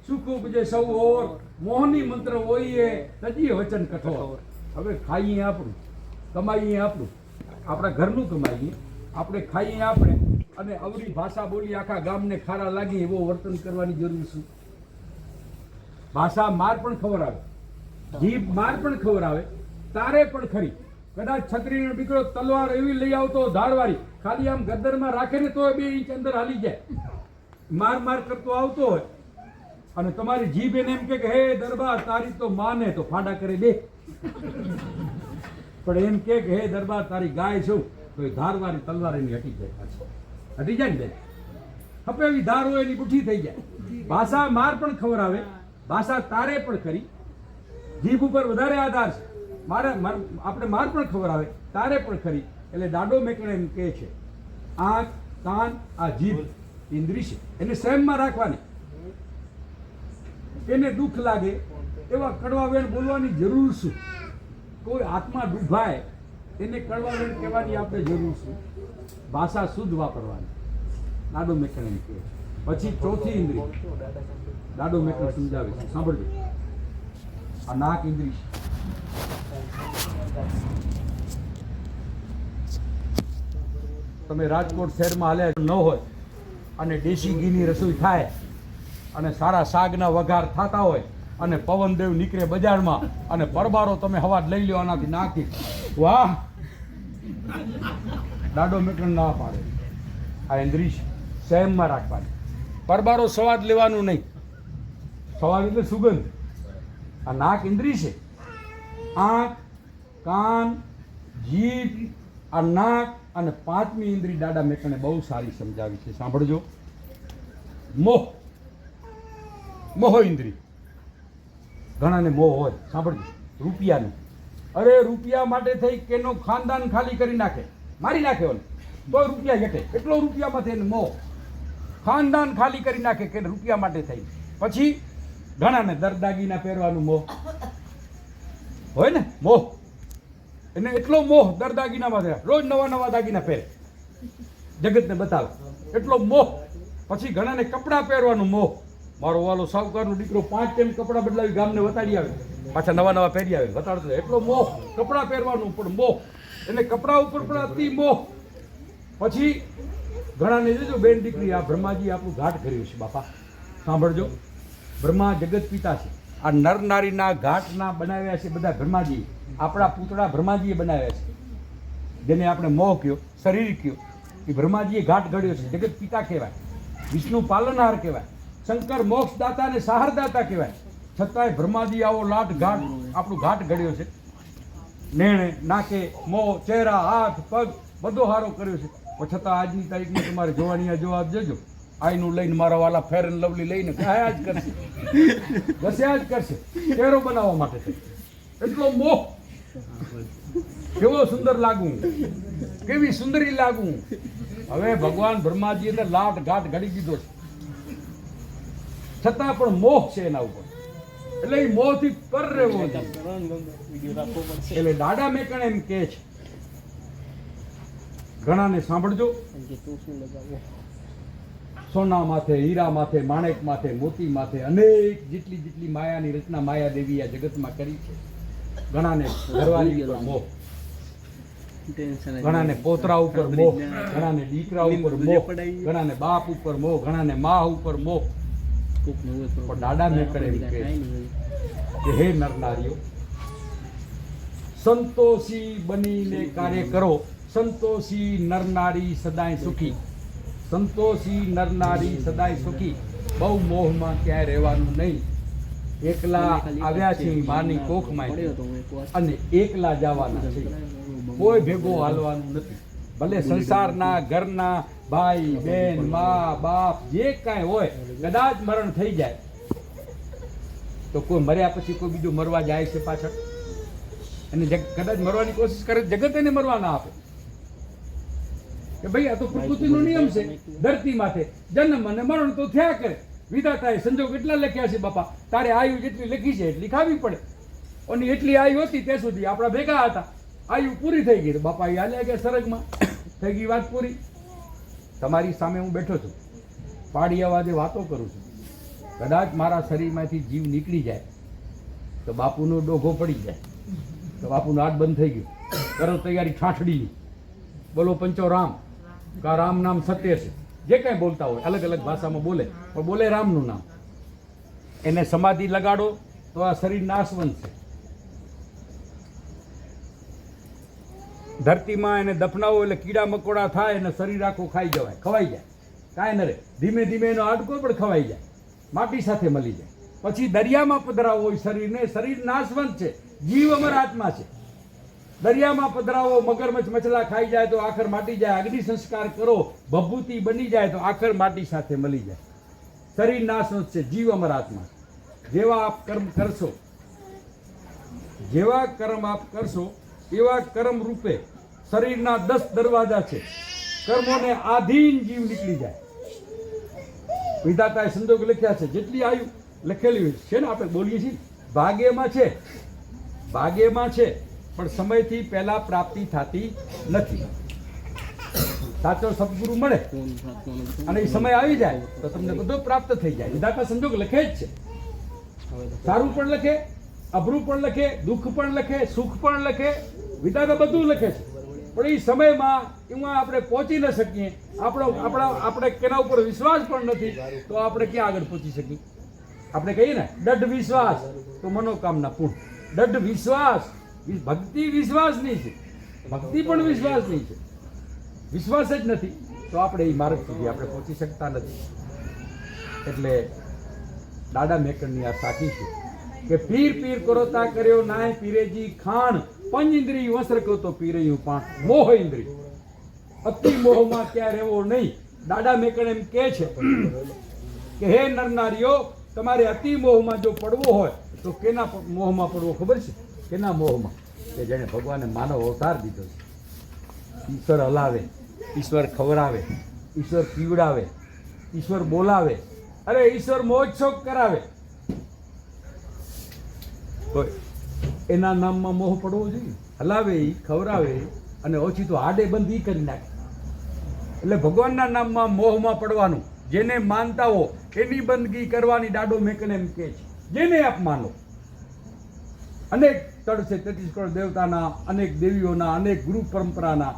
Speaker 1: સુખ ઉપજે સૌ ઓર, મોહની મંત્ર હોઈએ, તજીએ વચન કઠોર. હવે ખાઈએ આપણું, કમાઈએ આપણું, આપણા ઘરનું કમાઈએ, આપણે ખાઈએ આપણે, અને અવરી ભાષા બોલી આખા ગામને ખારા લાગી એવો વર્તન કરવાની જરૂર છે. ભાષા માર પણ ખવડાવે, જીભ માર પણ ખવડાવે, તારે પણ ખરી. કદાચ છત્રીનો દીકરો તલવાર એવી લઈ આવતો ધારવાળી, ખાલી આમ ગદ્દરમાં રાખે ને તો 2 ઇંચ અંદર હાલી જાય. માર માર કરતો આવતો હોય અને તમારી જીભ એને એમ કે હે દરબાર તારી તો માને તો ફાડા કરે દે, પણ એમ કે હે દરબાર તારી ગાય છું તો એ ધારવાળી તલવાર એની હટી જાય. પાછી હટી જાય ને બેન, હપેવી ધાર હોય એની બુઠી થઈ જાય. ભાષા માર પણ ખવડાવે, ભાષા તારે પણ ખરી. જીભ ઉપર વધારે આધાર છે. આપણે માર પણ ખવડાવે, તારે પણ ખરી. એટલે દાડો મેકણે એમ કહે છે આંખ, કાન, આ જીભ ઇન્દ્રિય છે, એને સંયમમાં રાખવાની. એને દુઃખ લાગે એવા કડવા વેણ બોલવાની જરૂર શું? કોઈ આત્મા ડૂબાય એને કડવા વેણ કહેવાની આપણે જરૂર શું? ભાષા શુદ્ધ વાપરવાની. દાડો મેકણ એમ કહે. પછી ચોથી ઇન્દ્રિય દાડો મેકણ સમજાવે છે, સાંભળજો. આ નાક ઇન્દ્રિય છે. તમે રાજકોટ શહેરમાં હાલ્યા ન હોય અને દેશી ઘીની રસોઈ થાય અને સારા શાકના વઘાર થતા હોય અને પવનદેવ નીકળે બજારમાં અને પરબારો તમે હવા લઈ લ્યો આનાથી નાખી, વાહ, દાડો મેકણ ના પાડે. આ ઇન્દ્રિય સંયમમાં રાખવાની. પરબારો સ્વાદ લેવાનું નહીં, સ્વાદ એટલે સુગંધ. આ નાક ઇન્દ્રિય છે. આંખ, કાન, જીભ, આ નાક અને 5મી ઇન્દ્રિય દાડા મેકણે બહુ સારી સમજાવી છે, સાંભળજો. મોહ, મોહ ઇન્દ્રિય. ઘણાને મોહ હોય, સાંભળજો. રૂપિયાનું, અરે રૂપિયા માટે થઈ કેનો ખાનદાન ખાલી કરી નાખે, મારી નાખે ઓને, તો રૂપિયા ઘટે. એટલો રૂપિયામાં થઈને મોહ, ખાનદાન ખાલી કરી નાખે કે રૂપિયા માટે થઈ. પછી ઘણાને દરદાગીના પહેરવાનું મોહ હોય ને, મોહ. એને એટલો મોહ દરદાગીનામાં થયા, રોજ નવા નવા દાગીના પહેરે, જગતને બતાવે, એટલો મોહ. પછી ઘણાને કપડાં પહેરવાનું મોહ. મારો વાલો સાવકારનો દીકરો 5 ટાઈમ કપડાં બદલાવી ગામને વતાડી આવે, પાછા નવા નવા પહેરી આવે, વતાડતો. એટલો મોહ કપડાં પહેરવાનું પણ મોહ. એટલે કપડા ઉપર પણ અતિ મોહ. પછી ઘણાને જોજો બેન દીકરી, આ બ્રહ્માજી આપણું ઘાટ કર્યું છે બાપા, સાંભળજો. બ્રહ્મા જગત પિતા છે. આ નર નારીના ઘાટના બનાવ્યા છે બધા બ્રહ્માજી. આપણા પૂતળા બ્રહ્માજીએ બનાવ્યા છે, જેને આપણે મોહ કયો, શરીર કયો, એ બ્રહ્માજીએ ઘાટ ઘડ્યો છે. જગત પિતા કહેવાય, વિષ્ણુ પાલનહાર કહેવાય, શંકર મોક્ષ દાતા ને સહાર દાતા કહેવાય. છતાંય બ્રહ્માજી આવો લાટ ઘાટ આપણું ઘાટ ઘડ્યો છે. નેણે, નાકે, મોં, ચહેરા, હાથ, પગ બધો હારો કર્યો છે. પણ છતાં આજની તારીખમાં તમારે જોવાની આ જવાબ જોજો. આઈનું લઈને મારા વાલા ફેર એન્ડ લવલી લઈને કયા જ કરશે, ઘસ્યા જ કરશે, ચહેરો બનાવવા માટે થઈ. એટલો મોહ. કેવો સુંદર લાગું, કેવી સુંદરી લાગું. હવે ભગવાન બ્રહ્માજીએ તો લાટ ઘાટ ઘડી દીધો છે, છતાં પણ મોહ છે એના ઉપર. એટલે એ મોહથી પર રહેવો જોઈએ. એટલે દાડા મેકણ એમ કે છે, ઘણાને સાંભળજો, સોના માથે, હીરા માથે, માણેક માથે, મોતી માથે, અનેક જેટલી માયાની રચના માયા દેવી આ જગતમાં કરી છે. ઘણાને ઘરવાળી ઉપર મોહ, ઘણાને પોતરા ઉપર મોહ, ઘણાને દીકરા ઉપર મોહ, ઘણાને બાપ ઉપર મોહ, ઘણાને મા ઉપર મોહ. પણ દાડા મેકણ એમ કહે કે હે નરનારીઓ, સંતોષી બનીને કાર્ય કરો. સંતોષી નરનારી સદાય સુખી. સંતોષી નરનારી સદાય સુખી. બહુ મોહમાં ક્યાંય રહેવાનું નહીં. એકલા આવ્યા છે માની કોખમાં અને એકલા જવાના છે. કોઈ ભેગો હાલવાનું નથી. ભલે સંસારના ઘરના ભાઈ બેન મા બાપ જે કાંઈ હોય, કદાચ મરણ થઈ જાય તો કોઈ મર્યા પછી કોઈ બીજું મરવા જાય છે પાછળ, અને કદાચ મરવાની કોશિશ કરે, જગત એને મરવા ના આપે કે ભાઈ આ તો પ્રકૃતિનો નિયમ છે. ધરતી માથે જન્મ અને મરણ તો થયા કરે. વિધાતાએ સંજોગ એટલા લખ્યા છે બાપા, તારે આયુ જેટલી લખી છે એટલી ખાવી પડે. અને એટલી આયુ હતી ત્યાં સુધી આપણા ભેગા હતા. આયુ પૂરી થઈ ગઈ તો બાપા એ હાલ્યા ગયા સરગમાં, થઈ ગઈ વાત પૂરી. તમારી સામે હું બેઠો છું, પાડી અવાજે વાતો કરું છું. કદાચ મારા શરીરમાંથી જીવ નીકળી જાય તો બાપુનો ડોઘો પડી જાય, તો બાપુનો હાથ બંધ થઈ ગયો. કરો તૈયારી ઠાઠડીની, બોલો પંચો રામ, કા રામ નામ સત્ય છે. જે કાંઈ બોલતા હોય અલગ અલગ ભાષામાં બોલે, પણ બોલે રામનું નામ. એને સમાધિ લગાડો તો આ શરીર નાશવંત છે. ધરતીમાં એને દફનાવો એટલે કીડા મકોડા થાય અને શરીર આખું ખવાઈ જાય, કાંઈ ન રહે. ધીમે ધીમે એનો હાડકો પણ ખવાઈ જાય, માટી સાથે મળી જાય. પછી દરિયામાં પધરાવો હોય શરીરને. શરીર નાશવંત છે, જીવ અમર આત્મા છે. દરિયામાં પધરાવો, મગરમચ્છ મછલા ખાઈ જાય તો આખર માટી જાય. અગ્નિ સંસ્કાર કરો, ભભૂતિ બની જાય તો આખર માટી સાથે મળી જાય. શરીર નાશવંત છે, જીવ અમર આત્મા. જેવા આપ કર્મ કરશો, જેવા કર્મ આપ કરશો એવા કર્મ રૂપે શરીરના 10 દરવાજા છે. કર્મોને આધીન જીવ નીકળી જાય. વિધાતાએ સંજોગ લખ્યા છે, જેટલી આયુ લખેલી છે ને, આપણે બોલીએ છીએ ભાગ્યમાં છે, ભાગ્યમાં છે, પણ સમયથી પહેલા પ્રાપ્તિ થતી નથી. સાચો સદગુરુ મળે અને એ સમય આવી જાય તો તમને બધું પ્રાપ્ત થઈ જાય. વિધાતા સંજોગ લખે જ છે. સારું પણ લખે, અભરું પણ લખે, દુઃખ પણ લખે, સુખ પણ લખે. વિધાતા બધું લખે છે. પણ એ સમયમાં એમાં આપણે પહોંચી ન શકીએ, આપણે કેના ઉપર વિશ્વાસ પણ નથી, તો આપણે ક્યાં આગળ પહોંચી શકીએ? આપણે કહીએ ને દઢ વિશ્વાસ તો મનોકામના પૂર્ણ. દઢ વિશ્વાસ, ભક્તિ વિશ્વાસની છે, ભક્તિ પણ વિશ્વાસની છે. વિશ્વાસ જ નથી તો આપણે એ માર્ગ સુધી આપણે પહોંચી શકતા નથી. એટલે દાદા મેકણની આ સાખી છે કે પીર પીર કરોતા કર્યો નાય પીરેજી ખાણ, પંચ ઇન્દ્રિય વસ્ત્ર કહો તો પીરયું પાણ. મોહ ઇન્દ્રિય, અતિ મોહમાં ક્યાં રહેવો નહીં. દાદા મેકણ એમ કહે છે કે હે નરનારીઓ, તમારે અતિ મોહમાં જો પડવો હોય તો કેના મોહમાં પડવો ખબર છે? કેના મોહમાં? કે જેણે ભગવાને માનવ અવતાર દીધો છે. ઈશ્વર હલાવે, ઈશ્વર ખવડાવે, ઈશ્વર પીવડાવે, ઈશ્વર બોલાવે, અરે ઈશ્વર મોજશોખ કરાવે, તો એના નામમાં મોહ પડવો જોઈએ. હલાવે, ખવડાવે અને ઓછી તો આડે બંધ કરી નાખે. એટલે ભગવાનના નામમાં મોહમાં પડવાનું. જેને માનતા હો એની બંદગી કરવાની દાડો મેકણ એમ કહે છે. જેને આપ માનો, અનેક તળ છે 33 કરોડ દેવતાના, અનેક દેવીઓના, અનેક ગુરુ પરંપરાના.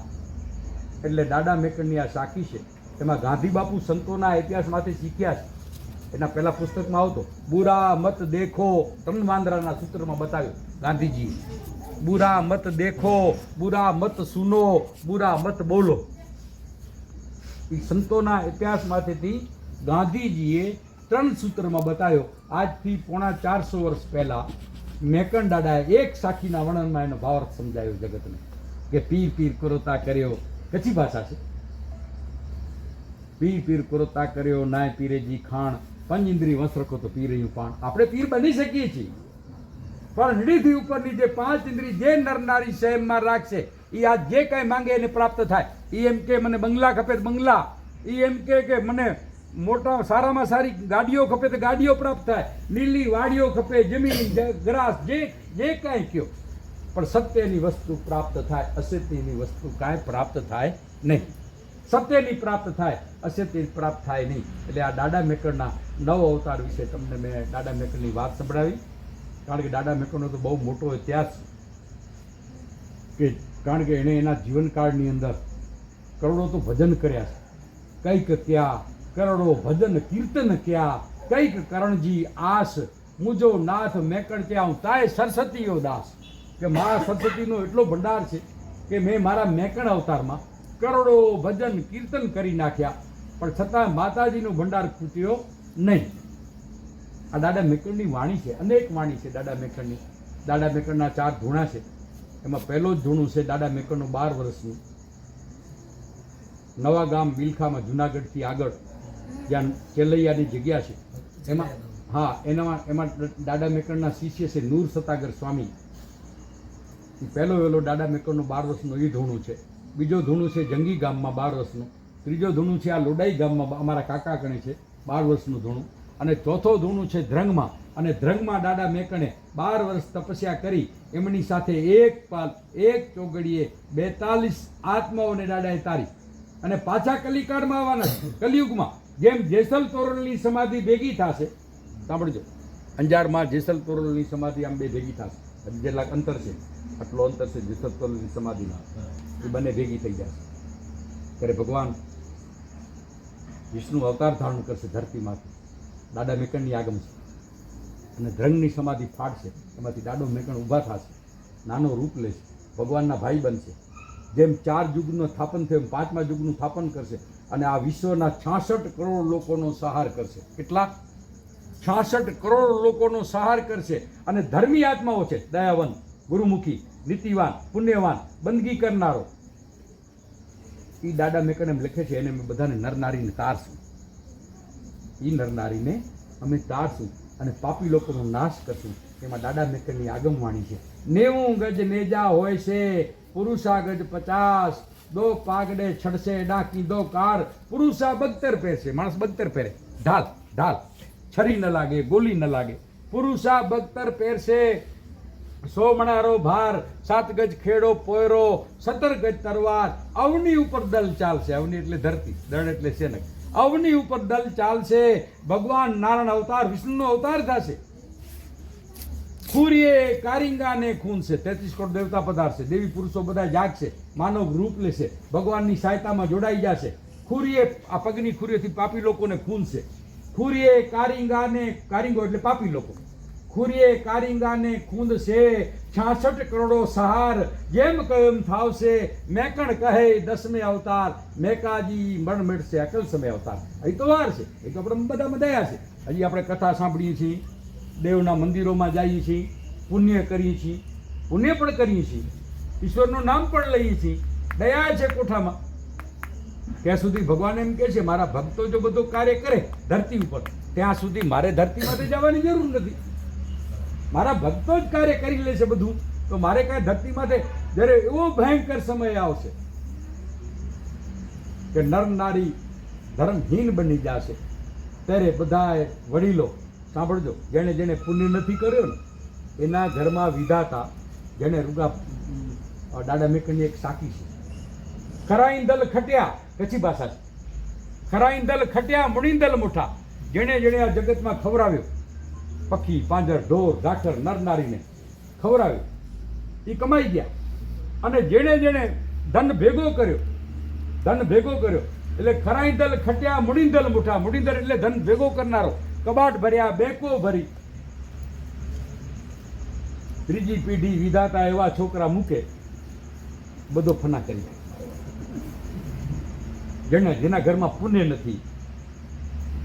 Speaker 1: એટલે દાદા મેકણની આ સાખી છે. એમાં ગાંધી બાપુ સંતોના ઇતિહાસમાંથી શીખ્યા છે. એના પહેલા પુસ્તકમાં આવતો બુરા મત દેખો, 3 વાંદરાના સૂત્રમાં બતાવ્યું ગાંધીજી. બુરા મત દેખો, બુરા મત સુનો, બુરા મત બોલો. એ સંતોના ઇતિહાસમાંથી ગાંધીજીએ 3 સૂત્રમાં બતાવ્યો. આજથી 450 વર્ષ પહેલા મેકણ દાદાએ એક સાખીના વર્ણનમાં એનો ભાવાર્થ સમજાયો જગતને કે પીર પીર કરોતા કર્યો. કચ્છી ભાષા છે. પીર પીર કરોતા કર્યો નાય પીરેજી ખાણ, પંચ ઇન્દ્રિય વસ્ત્ર કહો તો પીરયું પાણ. આપણે પીર બની શકીએ છીએ, પણ નીડીથી ઉપરની જે 5 ઇન્દ્રિય જે નરનારી સંયમમાં રાખશે એ આ જે કાંઈ માંગે એને પ્રાપ્ત થાય. એ એમ કે મને બંગલા ખપે બંગલા, એ એમ કે મને મોટા સારામાં સારી ગાડીઓ ખપે તો ગાડીઓ પ્રાપ્ત થાય, લીલી વાડીઓ ખપે, જમીન ગ્રાસ જે કાંઈ કયો, પણ સત્યની વસ્તુ પ્રાપ્ત થાય, અસત્યની વસ્તુ કાંઈ પ્રાપ્ત થાય નહીં. સત્યની પ્રાપ્ત થાય, અસત્યની પ્રાપ્ત થાય નહીં. એટલે આ દાડા મેકરના 9 અવતાર વિશે તમને મેં દાડા મેકરની વાત સંભળાવી. કારણ કે દાડા મેકરનો તો બહુ મોટો ઇતિહાસ કે કારણ કે એણે એના જીવનકાળની અંદર કરોડો તો ભજન કર્યા છે. કંઈક ક્યાં કરોડો ભજન કીર્તન ક્યાં, કંઈક કરણજી આસ મુજો નાથ મેકણ ત્યાં તાય સરસ્વતીઓ દાસ. કે મા સરસ્વતીનો એટલો ભંડાર છે કે મેં મારા મેકણ અવતારમાં કરોડો ભજન કીર્તન કરી નાખ્યા, પણ છતાં માતાજીનો ભંડાર ખૂટ્યો નહીં. આ દાડા મેકણની વાણી છે, અનેક વાણી છે દાડા મેકણની. દાડા મેકણના 4 ધૂણા છે. એમાં પહેલો જ ધૂણું છે દાડા મેકરનું 12 વર્ષનું. નવા ગામ બિલખામાં જુનાગઢથી આગળ જ્યાં ચેલૈયાની જગ્યા છે એમાં એમાં દાડા મેકરના શિષ્ય છે નૂર સતાગર સ્વામી. એ પહેલો દાડા મેકરનું 12 વર્ષનું એ ધૂણું છે. બીજો ધૂણું છે જંગી ગામમાં 12 વર્ષનું. ત્રીજો ધૂણું છે આ લોડાઈ ગામમાં અમારા કાકા કણે છે 12 વર્ષનું ધૂણું. અને ચોથો ધૂણું છે ધ્રંગમાં. અને ધ્રંગમાં દાડા મેકણે 12 વર્ષ તપસ્યા કરી. એમની સાથે એક પાલ એક ચોગડીએ 42 આત્માઓને દાદાએ તારી અને પાછા કલિકાળમાં આવવાના છે. કલિયુગમાં જેમ જેસલ તોરલની સમાધિ ભેગી થશે, સાંભળજો, અંજારમાં જેસલ તોરલની સમાધિ આમ બે ભેગી થશે, જેટલા અંતર છે આટલો અંતર છે જેસલ તોરલની સમાધિમાં, એ બંને ભેગી થઈ જશે. ત્યારે ભગવાન વિષ્ણુ અવતાર ધારણ કરશે ધરતીમાંથી. દાડા મેકણની આગમ છે અને ધ્રંગની સમાધિ ફાટશે. એમાંથી દાડો મેકણ ઊભા થશે, નાનો રૂપ લેશે, ભગવાનના ભાઈ બનશે. જેમ 4 યુગનું સ્થાપન થયું એમ 5મા યુગનું સ્થાપન કરશે અને આ વિશ્વના 66 કરોડ લોકોનો સહાર કરશે. કેટલા? 66 કરોડ લોકોનો સહાર કરશે. અને ધર્મી આત્માઓ છે, દયાવાન, ગુરુમુખી, નીતિવાન, પુણ્યવાન, બંદગી કરનારો. એ દાડા મેકણ એમ લખે છે, એને અમે બધાને નરનારીને તારશું. એ નરનારીને અમે તારશું અને પાપી લોકોનો નાશ કરશું. એમાં દાડા મેકરની આગમવાણી છે. 90 ગજ નેજા હોય છે, પુરુષા ગજ 50, 2 પાગડે છડશે ડાકી 2 કાર. પુરુષા 72 પહેરશે, માણસ 72 પહેરે, ઢાલ છરી ન લાગે, ગોલી ન લાગે. પુરુષા 72 પહેરશે, 100 મણારો ભાર, 7 ગજ ખેડો પોયરો, 17 ગજ તરવાર. અવની ઉપર દલ ચાલશે. અવની એટલે ધરતી, દળ એટલે સેનક. અવની ઉપર દલ ચાલશે. ભગવાન નારાયણ અવતાર, વિષ્ણુનો અવતાર થશે. ખૂરીએ કારિંગાને ખૂન છે, 33 કરોડ દેવતા પધારશે, દેવી પુરુષો બધા જાગશે, માનવ રૂપ લેશે, ભગવાનની સહાયતામાં જોડાઈ જશે. ખૂરીએ આ પગની ખૂરીઓથી પાપી લોકોને ખૂન છે. ખૂરીએ કારિંગાને, કારિંગો એટલે પાપી લોકો, ખૂરીએ કારિંગાને ખૂંદ છે. 66 કરોડો સહાર, જેમ કહ્યું એમ થાવશે. મેકણ કહે 10મે અવતાર, મેકાજી મણ મેળશે અકલ સમય અવતાર. એ તો વાર છે, એ તો આપણે બધામાં દયા છે. હજી આપણે કથા સાંભળીએ છીએ, દેવના મંદિરોમાં જઈએ છીએ, પુણ્ય કરીએ છીએ, પુણ્ય પણ કરીએ છીએ, ઈશ્વરનું નામ પણ લઈએ છીએ, દયા છે કોઠામાં. ત્યાં સુધી ભગવાન એમ કહે છે મારા ભક્તો જો બધું કાર્ય કરે ધરતી ઉપર, ત્યાં સુધી મારે ધરતીમાંથી જવાની જરૂર નથી. મારા ભક્તો જ કાર્ય કરી લે છે બધું, તો મારે કાંઈ ધરતીમાંથી, જ્યારે એવો ભયંકર સમય આવશે કે નર નારી ધર્મહીન બની જશે, ત્યારે બધા વડીલો સાંભળજો, જેણે જેણે પુણ્ય નથી કર્યો ને એના ઘરમાં વિધાતા, જેણે રૂગા દાડા મેકણની એક સાકી છે. ખરાઈંદલ ખટ્યા, કચ્છી ભાષા છે. ખરાઈંદલ ખટ્યા મુણીંદલ મોઠા. જેણે જેણે આ જગતમાં ખવડાવ્યો, પક્ષી, પાંજર, ઢોર, ગાઠર, નરનારીને ખવડાવ્યો, એ કમાઈ ગયા. અને જેણે જેણે ધન ભેગો કર્યો એટલે ખરાઈંદલ ખટ્યા મુણીંદલ મોઠા. મુણીંદલ એટલે ધન ભેગો કરનારો. કબાટ ભર્યા, બેકો ભરી. ત્રીજી પેઢી વિધાતા એવા છોકરા મૂકે, બધો ફના કરી. જેના ઘરમાં પુણ્ય નથી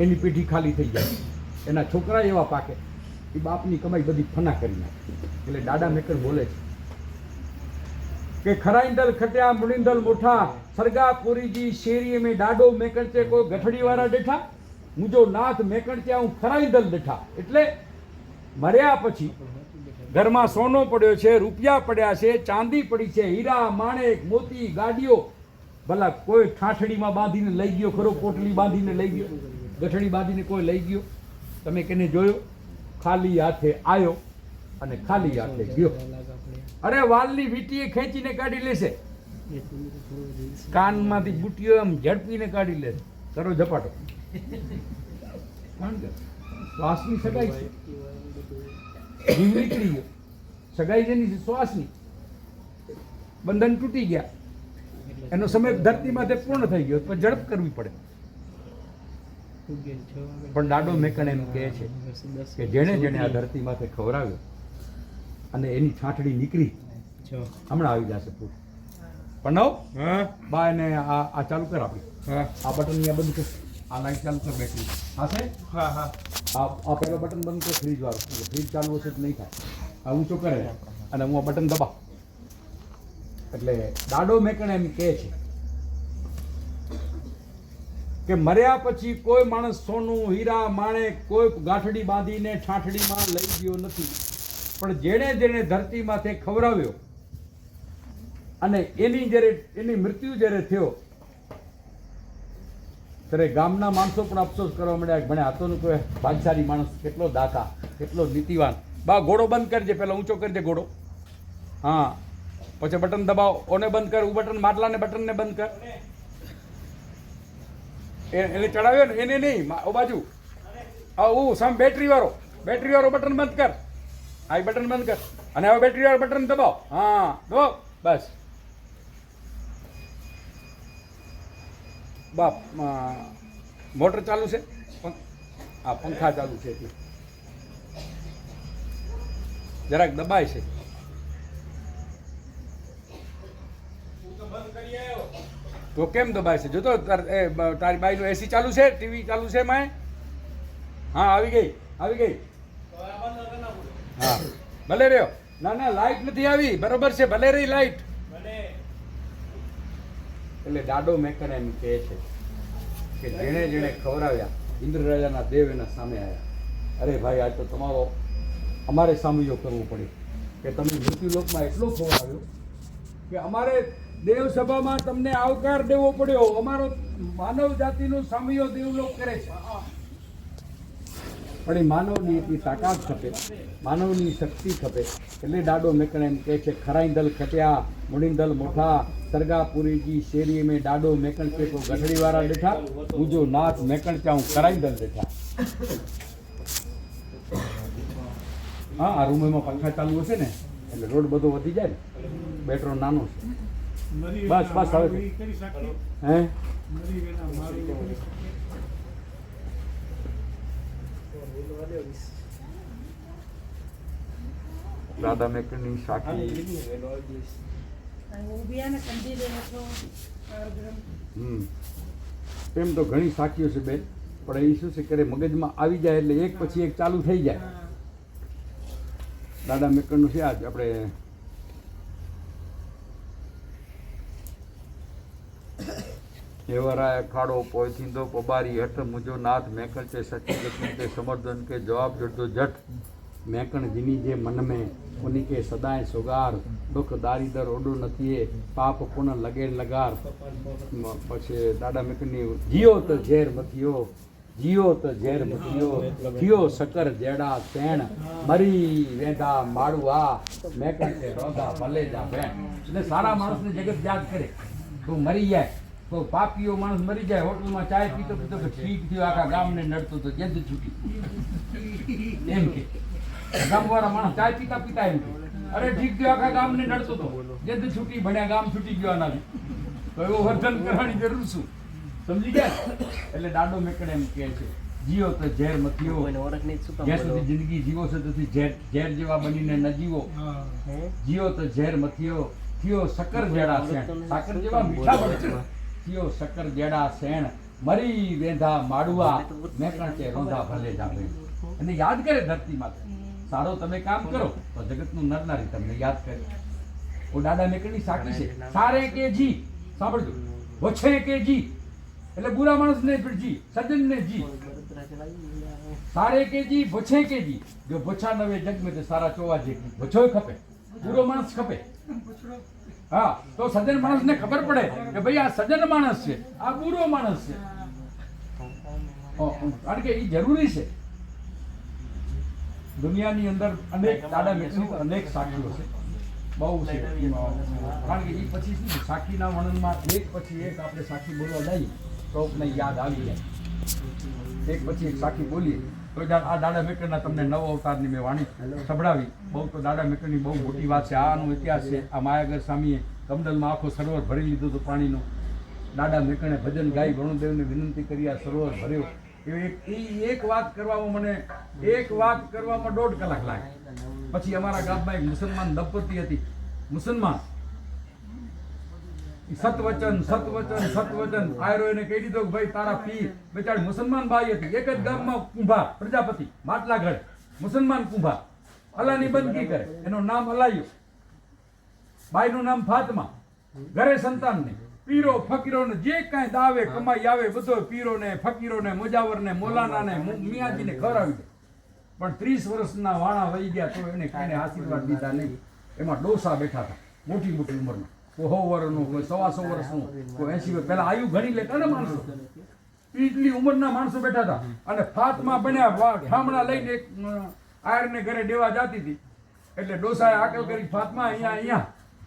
Speaker 1: એની પેઢી ખાલી થઈ જાય, એના છોકરા એવા પાકે, એ બાપની કમાઈ બધી ફના કરી નાખે. એટલે દાડા મેકણ બોલે છે કે ખરાઈંદલ ખટ્યા મુણીંદલ મોઠા, સરગાપુરીજી શેરીએ મેં દાડો મેકણ છે કોઈ ગઠડી વાળા બેઠા, મુજો નાથ મેકણ ત્યાં હું ખરાઈંદલ બેઠા. એટલે મર્યા પછી ઘરમાં સોનો પડ્યો છે, રૂપિયા પડ્યા છે, ચાંદી પડી છે, હીરા માણેક મોતી ગાડીઓ. ભલા કોઈ ઠાઠડીમાં બાંધીને લઈ ગયો ખરો, પોટલી બાંધીને લઈ ગયો, ગઠડી બાંધીને કોઈ લઈ ગયો? તમે કેને જોયો? ખાલી હાથે આવ્યો અને ખાલી હાથે ગયો. અરે વાલની વીંટીએ ખેંચીને કાઢી લેશે, કાનમાંથી બુટીઓ એમ ઝડપીને કાઢી લેશે. કરો ઝપાટો. કારણ કે શ્વાસની સગાઈ છે, જીવ નીકળી ગયો. સગાઈ જેની છે શ્વાસની, બંધન તૂટી ગયા, એનો સમય ધરતી માથે પૂર્ણ થઈ ગયો, પણ ઝડપ કરવી પડે. પણ દાડો મેકણ એમ કહે છે કે જેણે જેણે આ ધરતી માથે ખવડાવ્યો અને એની છાંટડી નીકળી, હમણાં આવી જશે પૂર. પણ બા એને આ ચાલુ કર, આપી આ બટન અહીંયા બંધ કર, આ લાઈટ ચાલુ કર, બેટરી હા હા આ પેલો બટન બંધ કર, ફ્રીજ વાળું. ફ્રીજ ચાલુ હશે તો નહીં થાય. આ ઊંચો કરે અને હું આ બટન દબાવ. એટલે દાડો મેકણ એમ કહે છે કે મર્યા પછી કોઈ માણસ સોનું, હીરા, માણેક કોઈ ગાંઠડી બાંધીને છાંટડીમાં લઈ ગયો નથી, પણ જેણે જેણે ધરતી માથે ખવડાવ્યો અને એની મૃત્યુ જ્યારે થયો ત્યારે ગામના માણસો પણ અફસોસ કરવા મળ્યા કે ભણે આ તો કોઈ ભાગશાળી માણસ, કેટલો દાતા, કેટલો નીતિવાન. બા ઘોડો બંધ કરજે, પેલા ઊંચો કરજે ઘોડો. હા, પછી બટન દબાવો, ઓને બંધ કર, બટન માટલાને બટનને બંધ કર. એને ચડાવ્યો ને એને નહીં, ઓ બાજુ સામે બેટરી વાળો બટન બંધ કર. આ બટન બંધ કર અને હવે બેટરી વાળો બટન દબાવો. હા દબાવો, બસ. બાપ મોટર ચાલુ છે, આ પંખા ચાલુ છે એટલે જરાક દબાય છે. તો કેમ દબાય છે? જોતો તારી બાઈનું એસી ચાલુ છે, ટીવી ચાલુ છે માય? હા આવી ગઈ. હા ભલે રહ્યો. ના લાઈટ નથી આવી, બરોબર છે, ભલે રહી લાઈટ. એટલે દાડો મેકર એમ કહે છે કે જેણે જેણે ખવડાવ્યા, ઇન્દ્ર રાજાના દેવ એના સામે આવ્યા. અરે ભાઈ, આજ તો તમારો અમારે સામયો કરવો પડે કે તમે મૃત્યુલોકમાં એટલો ખવડાવ્યો કે અમારે દેવસભામાં તમને આવકાર દેવો પડ્યો. અમારો માનવ જાતિનો સામયો દેવલોક કરે છે, પણ એ માનવની એટલી તાકાત ખપે, માનવની શક્તિ ખપે. એટલે દાડો મેકણ એમ કહે છે ખરાઈંદલ ખટ્યા મુડીંદલ મોઠા સરગાપુરીજી શેરી में डाडो मेकण के को गठड़ी वाला बैठा, मुझो नाथ मेकण चाहूं कराईंदल बैठा. હા, આ રૂમમાં પંખા ચાલુ હશે ને એટલે રોડ બધો વધી જાય ને, બેટરો નાનો છે. બસ હવે હે દાદા મેકણની સાખી એમ તો ઘણી સાખીઓ છે બેન, પણ એ શું છે કરે મગજમાં આવી જાય એટલે એક પછી એક ચાલુ થઈ જાય. દાદા મેકણનું છે આજ આપણે એવરાય ખાડો પોથીંદો પબારી હઠ મુજો નાથ મેકણ તે સચી ગતિ તે समर्दन के जवाब जड़ो जट મેકણ જીની જે મન में उन्हीं के सदाएं सुगार दुख दारिदर ओडो नथीए पाप पुन लगे लगार. પછી દાદા મેકણની જીઓ તો ઝેર મથિયો, જીઓ તો ઝેર મથિયો, થયો સકર જેડા સેણ મરી વેંધા માળુઆ મેકણ તે રોંધા ભલે જા બેન. એટલે સારા માણસને જગત યાદ કરે. તો મરી જાય તો પાપીઓ માણસ મરી જાય, હોટલમાં ચાય પીતો પીતો કે ઠીક થયો, આખા ગામને નડતો તો જદ છૂટી એમ કે ગામવાળા માણસ ચાય પીતા પીતા એમ કે અરે ઠીક થયો, આખા ગામને નડતો તો જદ છૂટી, ભણ્યા ગામ છૂટી ગયો આનાથી. તો એવું વર્ધન કરવાની જરૂર શું? સમજી ગયા? એટલે દાડો મેકણ એમ કહે છે જીવો તો ઝેર મથિયો, જ્યાં સુધી જિંદગી જીવો છો તેથી ઝેર જેવા બનીને ન જીવો. જીવો તો ઝેર મથિયો, થયો સકર જેડા સેણ, સાકર જેવા મીઠા બને છે, થયો સકર જેડા સેણ મરી વેંધા માડુઆ મેકણ કે રોંધા ભલે જાવે. અને યાદ કરે ધરતી માથે. સારો તમે કામ કરો તો જગતનું નર નારી તમને યાદ કરે. ઓ દાદા મેકણની સાકી છે. સારે કે જી, સાંભળજો, વછે કે જી એટલે બુરા માણસને પણ જી, સજ્જનને જી. સારે કે જી વછે કે જી, જો વછા નવે જગ में तो सारा चोवा जे વછોય ખપે, બુરો માણસ ખપે. હા, તો સજ્જન માણસને ખબર પડે કે ભાઈ આ સજ્જન માણસ છે, આ બુરો માણસ છે. કારણ કે એ જરૂરી છે. દુનિયાની અંદર અનેક દાદા મેકની તો અનેક સાખીઓ છે, બહુ છે. કારણ કે એ પછી શું છે, સાખીના વર્ણનમાં એક પછી એક આપણે સાખી બોલવા જઈએ તો આપણને યાદ આવી જાય. એક પછી એક સાખી બોલીએ તો આ દાદા મેકરના તમને નવ અવતારની મેં વાણી સંભળાવી. બહુ તો દાદા મેકરની બહુ મોટી વાત છે. આનો ઇતિહાસ છે. આ માયાગર સ્વામીએ કમદલમાં આખો સરોવર ભરી લીધું હતું પાણીનું. દાદા મેકણે ભજન ગાઈ વરુણદેવને વિનંતી કરી આ સરોવર ભર્યો. એક વાત કરવામાં મને 1.5 કલાક લાગે. પછી અમારા ગામમાં એક મુસલમાન દંપતી હતી, મુસલમાન, સતવચન આયરો એને કહી દીધો કે ભાઈ તારા પીર, બેચારી મુસલમાન બાઈ હતી, એક જ ગામમાં કુંભાર પ્રજાપતિ માટલાગઢ, મુસલમાન કુંભાર, અલ્લાહની બંદગી કરે, એનું નામ અલાયો, બાઈનું નામ ફાતમા, ઘરે સંતાન નહીં. પીરો ફકીરોને જે કાંઈ દાવે કમાઈ આવે બધો પીરોને ફકીરોને મુજાવરને મોલાનાને મિયાજીને ખવડાવી દે. પણ 30 વર્ષના વાણા વહી ગયા તો એને કાંઈ આશીર્વાદ દીધા નહીં. એમાં ડોસા બેઠા હતા, મોટી મોટી ઉંમરના, કોઈ 100 વર્ષનું, કોઈ 125 વર્ષનું, કોઈ 80. પહેલા આયુ ઘણી લેતા ને માણસો, એટલી ઉંમરના માણસો બેઠા હતા. અને ફાતમા બન્યા ઠામણા લઈને એક આયરને ઘરે દેવા જાતી હતી. એટલે ડોસાએ આકલ કરી, ફાતમા અહીંયા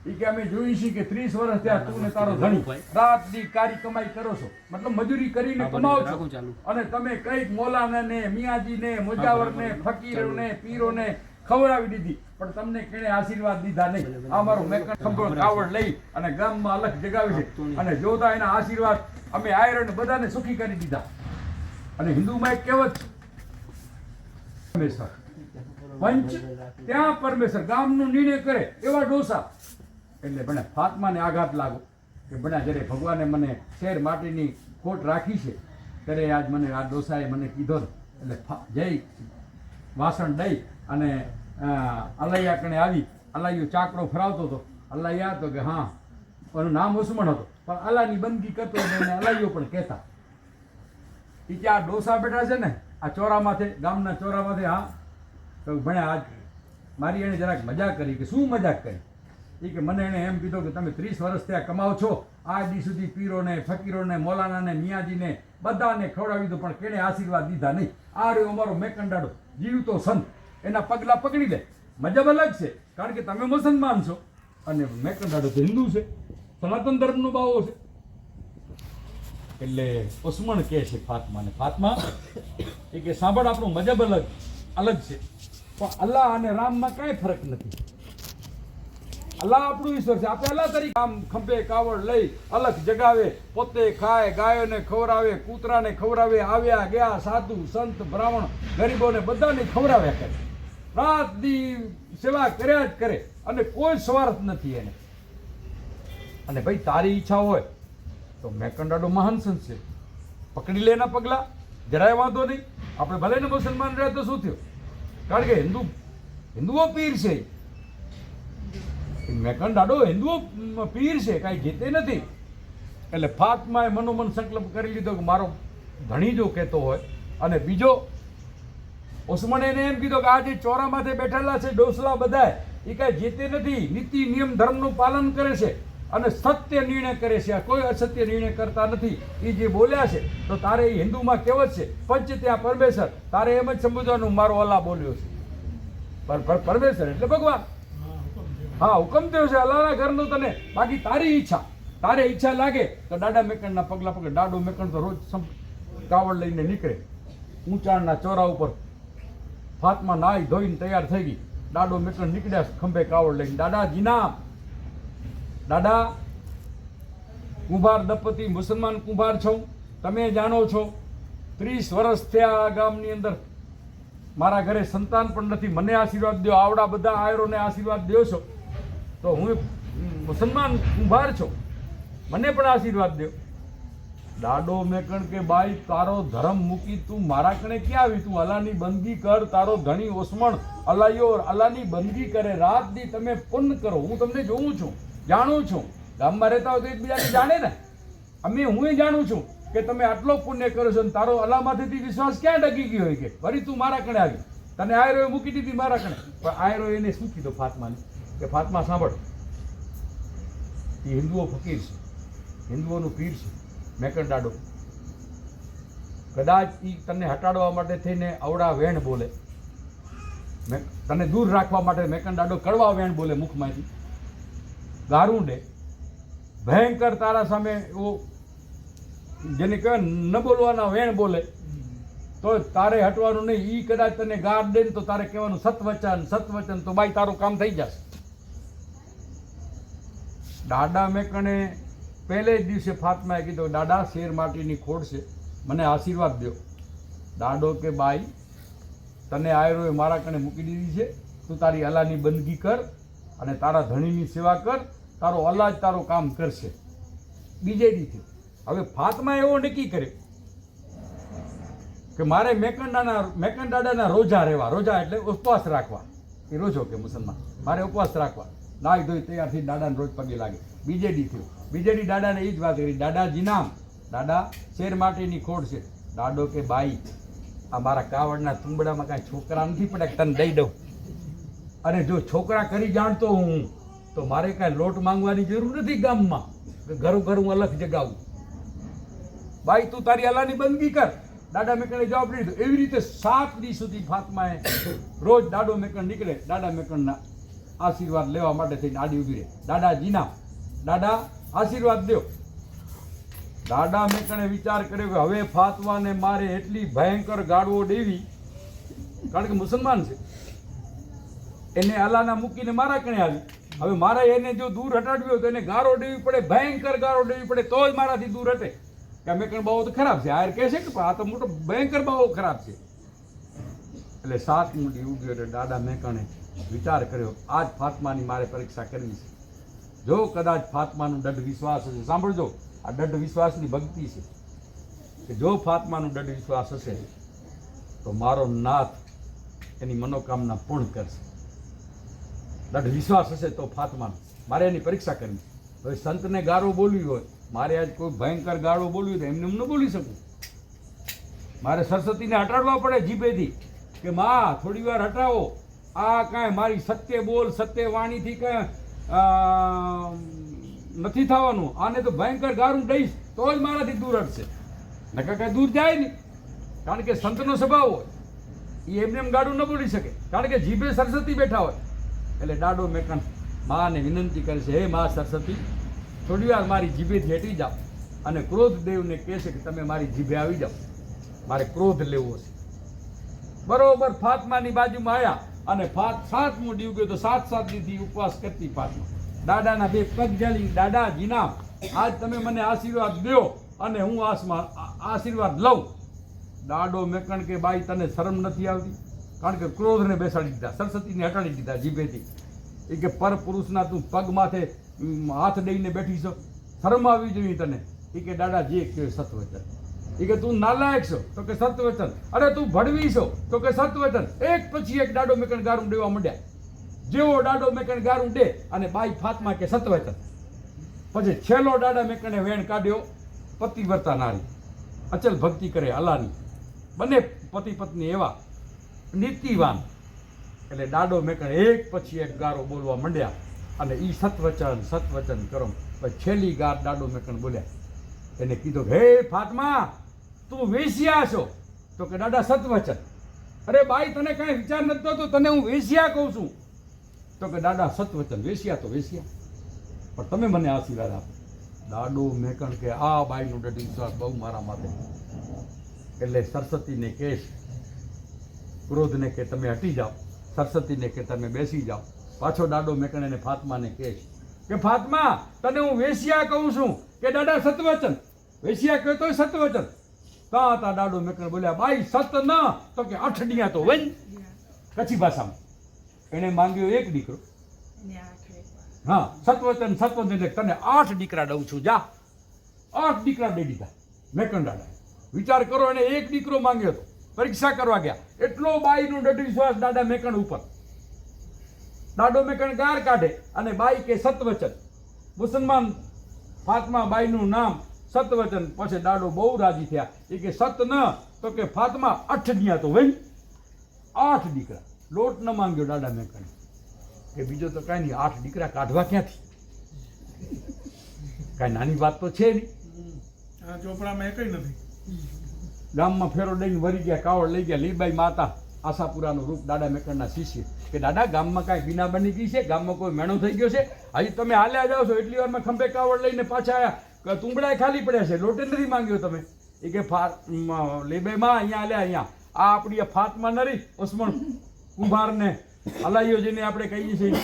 Speaker 1: એ કે અમે જોઈ છીએ કે 30 વર્ષ થયા તું ને તારો ધણી રાત દી કારી કમાઈ કરો છો, મતલબ મજૂરી કરીને કમાવો છો, અને તમે કઈક મોલાને મિયાજીને મુજાવરને ફકીરોને પીરોને ખવડાવી દીધી, પણ તમને કેણે આશીર્વાદ દીધા નહીં. આ મારો મેકણ ખંભો કાવડ લઈ અને ગામમાં અલગ જગાવી છે, અને જોતા એના આશીર્વાદ અમે આયરન બધાને સુખી કરી દીધા. અને હિન્દુમાં એક કહેવત છે, પરમેશ્વર પંચ ત્યાં પરમેશ્વર, ગામનો નિર્ણય કરે એવા ડોસા. એટલે બને ફાતમાને આઘાત લાગો કે બને જ્યારે ભગવાને મને શેર માટીની ખોટ રાખી છે ત્યારે આજ મને આ ડોસાએ મને કીધો. એટલે જઈ વાસણ દઈ અને અલૈયા કણે આવી. અલાઈયો ચાકડો ફરાવતો હતો. અલાઈયા હતો કે હા, એનું નામ ઉસ્માન હતો, પણ અલ્લાહની બંદગી કરતો એને અલાઈયો પણ કહેતા. એ કે આ ડોસા બેઠા છે ને આ ચોરામાંથી, ગામના ચોરામાંથી, હા તો ભણ્યા આજ મારી એણે જરાક મજાક કરી. કે શું મજાક કરી? એ કે મને એણે એમ કીધું કે તમે 30 વર્ષ ત્યાં કમાવો છો, આજ દી સુધી પીરોને ફકીરોને મોલાનાને મિયાજીને બધાને ખવડાવી દો, પણ કેણે આશીર્વાદ દીધા નહીં. આ રહ્યો અમારો મેકંડાડો, જીવતો સંત, એના પગલા પકડી લે. મજબ અલગ છે, કારણ કે તમે મુસલમાન છો અને મેકંડાડો તો હિન્દુ છે, સનાતન ધર્મનો બાવો છે. એટલે ઉસ્માન કહે છે ફાતમાને, ફાતમા એ કે સાંભળ, આપણું મજબ અલગ છે, પણ અલ્લાહ અને રામમાં કાંઈ ફરક નથી. અલ્લાહ આપણું ઈશ્વર છે. આપણે અલ્લાહ તરીકે આમ ખંભે કાવડ લઈ અલગ જગાવે, પોતે ખાય, ગાયોને ખવડાવે, કૂતરાને ખવડાવે, આવ્યા ગયા સાધુ સંત બ્રાહ્મણ ગરીબોને બધાને ખવડાવ્યા કરે, રાત દી સેવા કર્યા જ કરે, અને કોઈ સ્વાર્થ નથી એને. અને ભાઈ તારી ઈચ્છા હોય તો મેકંડાડો મહાન સંત છે, પકડી લે એના પગલા, જરાય વાંધો નહીં. આપણે ભલે ને મુસલમાન રહ્યા તો શું થયું? કારણ કે હિન્દુઓ પીર છે, મેકંડાડો હિન્દુઓ પીર છે, કાંઈ જીતે નથી. એટલે ફાતમાએ મનોમન સંકલ્પ કરી લીધો કે મારો ધણી જો કહેતો હોય. અને બીજો ઉસ્માને એને એમ કીધું કે આ જે ચોરામાંથી બેઠેલા છે ડોસલા બધા, એ કાંઈ જીતે નથી, નીતિ નિયમ ધર્મનું પાલન કરે છે અને સત્ય નિર્ણય કરે છે, કોઈ અસત્ય નિર્ણય કરતા નથી. એ જે બોલ્યા છે તો તારે એ હિન્દુમાં કહેવત છે, પંચ ત્યાં પરમેશ્વર, તારે એમ જ સમજવાનું મારો અલ્લાહ બોલ્યો છે. પરમેશ્વર એટલે ભગવાન, હા હુકમ થયો છે અલ્લાહના ઘરનો તને. બાકી તારી ઈચ્છા, તારે ઈચ્છા લાગે તો દાદા મેકણના પગલા પકડ. દાદો મેકણ તો રોજ કાવડ લઈને નીકળે ઊંચાણના ચોરા ઉપર. ફાતમા નાઈ ધોઈને તૈયાર થઈ ગઈ, દાદો મેકણ નીકળ્યા ખંભે કાવડ લઈને. દાદાજીના દાદા કુંભાર દંપતી, મુસલમાન કુંભાર છો, તમે જાણો છો 30 વર્ષ થયા આ ગામની અંદર, મારા ઘરે સંતાન પણ નથી, મને આશીર્વાદ દો. આવડા બધા આયરોને આશીર્વાદ દો છો તો હું મુસલમાન કુંભાર છો, મને પણ આશીર્વાદ દો. દાડો મેકણ કે બાઈ તારો ધર્મ મૂકી તું મારા કણે ક્યાં આવી? તું અલ્લાહની બંદગી કર. તારો ધણી ઉસ્માન અલાયો અલ્લાહની બંદગી કરે, રાત દી તમે પુણ્ય કરો. હું તમને જોઉં છું, જાણું છું. ગામમાં રહેતા હોય તો એકબીજાને જાણે ને. હું જાણું છું કે તમે આટલો પુણ્ય કરો છો, તારો અલ્લાહમાંથી વિશ્વાસ ક્યાં ડગી ગયો હોય કે ફરી તું મારા કણે આવી? તને આયરોએ મૂકી દીધી મારા કણે. પણ આયરો એને શું કીધું ફાતમાને કે ફાતમા સાંભળ, એ હિન્દુઓ ફકીર છે, હિન્દુઓનું પીર છે મેકંડાડો, કદાચ એ તને હટાડવા માટે થઈને અવડા વેણ બોલે, તને દૂર રાખવા માટે મેકંડાડો કડવા વેણ બોલે મુખમાંથી, ગારું દે, ભયંકર તારા સામે એવો જેને કહેવાય ન બોલવાના વેણ બોલે, તો તારે હટવાનું નહીં. એ કદાચ તને ગાર દે ને તો તારે કહેવાનું સતવચન, તો બાઈ તારું કામ થઈ જશે. દાદા મેકણે પહેલે જ દિવસે ફાતમાએ કીધું, દાદા શેર માટીની ખોડ છે, મને આશીર્વાદ દો. દાદો કે બાઈ તને આયરો એ મારા કણે મૂકી દીધી છે, તું તારી અલ્લાહની બંદગી કર અને તારા ધણીની સેવા કર, તારો અલ્લાહ જ તારું કામ કરશે. બીજે દિવસે હવે ફાતમાએ એવો નક્કી કર્યો કે મારે મેકન દાદાના રોજા રહેવા. રોજા એટલે ઉપવાસ રાખવા, એ રોજો કે મુસલમાન, મારે ઉપવાસ રાખવા. નાઈ ધોઈ તૈયારથી દાદાને રોજ પગે લાગે. બીજે દી થયું, બીજે દી દાદાને એ જ વાત કરી, દાદાજી નામ, દાદા શેર માટીની ખોડ છે. દાદો કે બાઈ આ મારા કાવડના તુંબડામાં કાંઈ છોકરા નથી પડ્યા તને દઈ દઉં, અને જો છોકરા કરી જાણતો હું તો મારે કાંઈ લોટ માંગવાની જરૂર નથી ગામમાં, ઘરું ઘરું અલગ જગાવું. બાઈ તું તારી અલ્લાહની બંદગી કર. દાદા મેકણે જવાબ દીધો. એવી રીતે 7 દી સુધી ફાતમાએ રોજ દાદો મેકણ નીકળે, દાદા મેકણના આશીર્વાદ લેવા માટે થઈને આડી ઊભી રહે. દાદાજીના, દાદા આશીર્વાદ દો. દાદા મેકણે વિચાર કર્યો કે હવે ફાતમાને મારે એટલી ભયંકર ગાળવો દેવી, કારણ કે મુસલમાન છે, એને અલ્લાહના મૂકીને મારા કણે આવી. હવે મારે એને જો દૂર હટાડવી હોય તો એને ગાળો દેવી પડે, ભયંકર ગાળો દેવી પડે, તો જ મારાથી દૂર હટે. કે મેકણ બાવો તો ખરાબ છે, આયર કહે છે કે આ તો મોટો ભયંકર બાવો ખરાબ છે. એટલે 7 મુઠ્ઠી ઉગ્યો એટલે દાદા મેકણે વિચાર કર્યો, આજ ફાતમાની મારે પરીક્ષા કરવી છે. જો કદાચ ફાતમાનું દઢ વિશ્વાસ હશે, સાંભળજો, આ દઢ વિશ્વાસની ભક્તિ છે કે જો ફાતમાનું દઢ વિશ્વાસ હશે તો મારો નાથ એની મનોકામના પૂર્ણ કરશે. દઢ વિશ્વાસ હશે તો ફાતમાનો મારે એની પરીક્ષા કરવી. હવે સંતને ગાળો બોલવી હોય, મારે આજ કોઈ ભયંકર ગાળો બોલવી હોય તો એમને હું ન બોલી શકું. મારે સરસ્વતીને હટાડવા પડે જીભેથી કે માં થોડી વાર હટાવો, આ કાંઈ મારી સત્ય બોલ, સત્ય વાણીથી કાંઈ નથી થવાનું, આને તો ભયંકર ગારું દઈશ તો જ મારાથી દૂર હટશે, નકર કાંઈ દૂર જાય નહીં. કારણ કે સંતનો સ્વભાવ હોય, એ એમને એમ ગાડું ન બોલી શકે, કારણ કે જીભે સરસ્વતી બેઠા હોય. એટલે દાદો મેકણ માને વિનંતી કરે છે, હે મા સરસ્વતી, થોડી વાર મારી જીભેથી હટી જાઓ. અને ક્રોધ દેવને કહે છે કે તમે મારી જીભે આવી જાઓ, મારે ક્રોધ લેવો છે. બરોબર ફાતમાની બાજુમાં આવ્યા અને 7મો દીવ ગયો તો 7 દીથી ઉપવાસ કરતી ફાતમા. દાદાના 2 પગ જલી, દાદાજીના આજ તમે મને આશીર્વાદ દો અને હું આશીર્વાદ લઉં. દાદો મેકણ કે બાઈ તને શરમ નથી આવતી? કારણ કે ક્રોધને બેસાડી દીધા, સરસ્વતીને હટાડી દીધા જીભેથી. એ કે પર પુરુષના તું પગ માથે હાથ દઈને બેઠી છો, શરમ આવી જોઈએ તને. એ કે દાદા જે કહ્યું સતવચન. એ કે તું નાલાયક છો તો કે સતવચન, અરે તું ભડવી છો તો કે સતવચન. એક પછી એક દાદો મેકણ ગારું દેવા માંડ્યા. જેવો દાદો મેકણ ગારું દે અને બાઈ ફાતમા કે સતવચન. પછી છેલ્લો દાદા મેકણે વેણ કાઢ્યો, પતિવ્રતા નારી, અચલ ભક્તિ કરે અલ્લાહની, બંને પતિ પત્ની એવા નીતિવાન. એટલે દાદો મેકણ એક પછી એક ગારો બોલવા માંડ્યા અને ઈ સતવચન કરો. પછી છેલ્લી ગાર દાદો મેકણ બોલ્યા. એને કીધું, હે ફાતમા તું વેશ્યા છો? તો કે દાદા સતવચન. અરે બાઈ તને કાંઈ વિચાર નથી થતો, તને હું વેશ્યા કહું છું. તો કે દાદા સતવચન, વેશ્યા તો વેશ્યા, પણ તમે મને આશીર્વાદ આપો. દાદો મેકણ કે આ બાઈનો દઢ વિશ્વાસ બહુ મારા માથે. એટલે સરસ્વતીને કહેશ, ક્રોધને કે તમે હટી જાઓ, સરસ્વતીને કે તમે બેસી જાઓ. પાછો દાદો મેકણ એને ફાતમાને કહેશ કે ફાતમા તને હું વેશ્યા કહું છું કે દાદા સતવચન? વેશ્યા કહેતો સતવચન. તા દાદો મેકણ બોલ્યા, બાઈ સત ન તો કે અઠડિયા તો વન. કચ્છી ભાષામાં એને માંગ્યો એક દીકરો. હા, સતવચન તને 8 દીકરા દઉં છું, જા. 8 દીકરા દઈ દીધા મેકણ દાદા. વિચાર કરો, એને એક દીકરો માંગ્યો હતો, પરીક્ષા કરવા ગયા. એટલો બાઈનો દઢ વિશ્વાસ દાદા મેકણ ઉપર. દાદો મેકણ ગાર કાઢે અને બાઈ કે સતવચન. મુસલમાન ફાતમા બાઈનું નામ સતવચન. પછી દાદો બહુ રાજી થયા. એ કે સત ન તો કે ફાતમા અઠડિયા તો વહી. 8 દીકરા. લોટ ન માંગ્યો દાદા મેકણ કે બીજો તો કાંઈ નહીં, 8 દીકરા કાઢવા ક્યાંથી? કાંઈ નાની વાત તો છે નહીં.
Speaker 3: ચોપડામાં એકઈ નથી.
Speaker 1: ગામમાં ફેરો દઈને વરી ગયા, કાવડ લઈ ગયા. લીબાઈ માતા આશાપુરાનું રૂપ દાદા મેકણના શિષ્ય કે દાદા ગામમાં કાંઈ બીના બની ગઈ છે, ગામમાં કોઈ મેણો થઈ ગયો છે, હજી તમે હાલ્યા જાઓ છો એટલી વારમાં ખંભે કાવડ લઈને પાછા આવ્યા, તુંબડાય ખાલી પડ્યા છે, લોટે નથી માંગ્યો તમે. એ કે લીબાઈમાં અહીંયા હાલ્યા, અહીંયા આ આપણી ફાતમા નરી ઉસ્માન કુંભારને અલાઈઓ જેને આપણે કહીએ છીએ,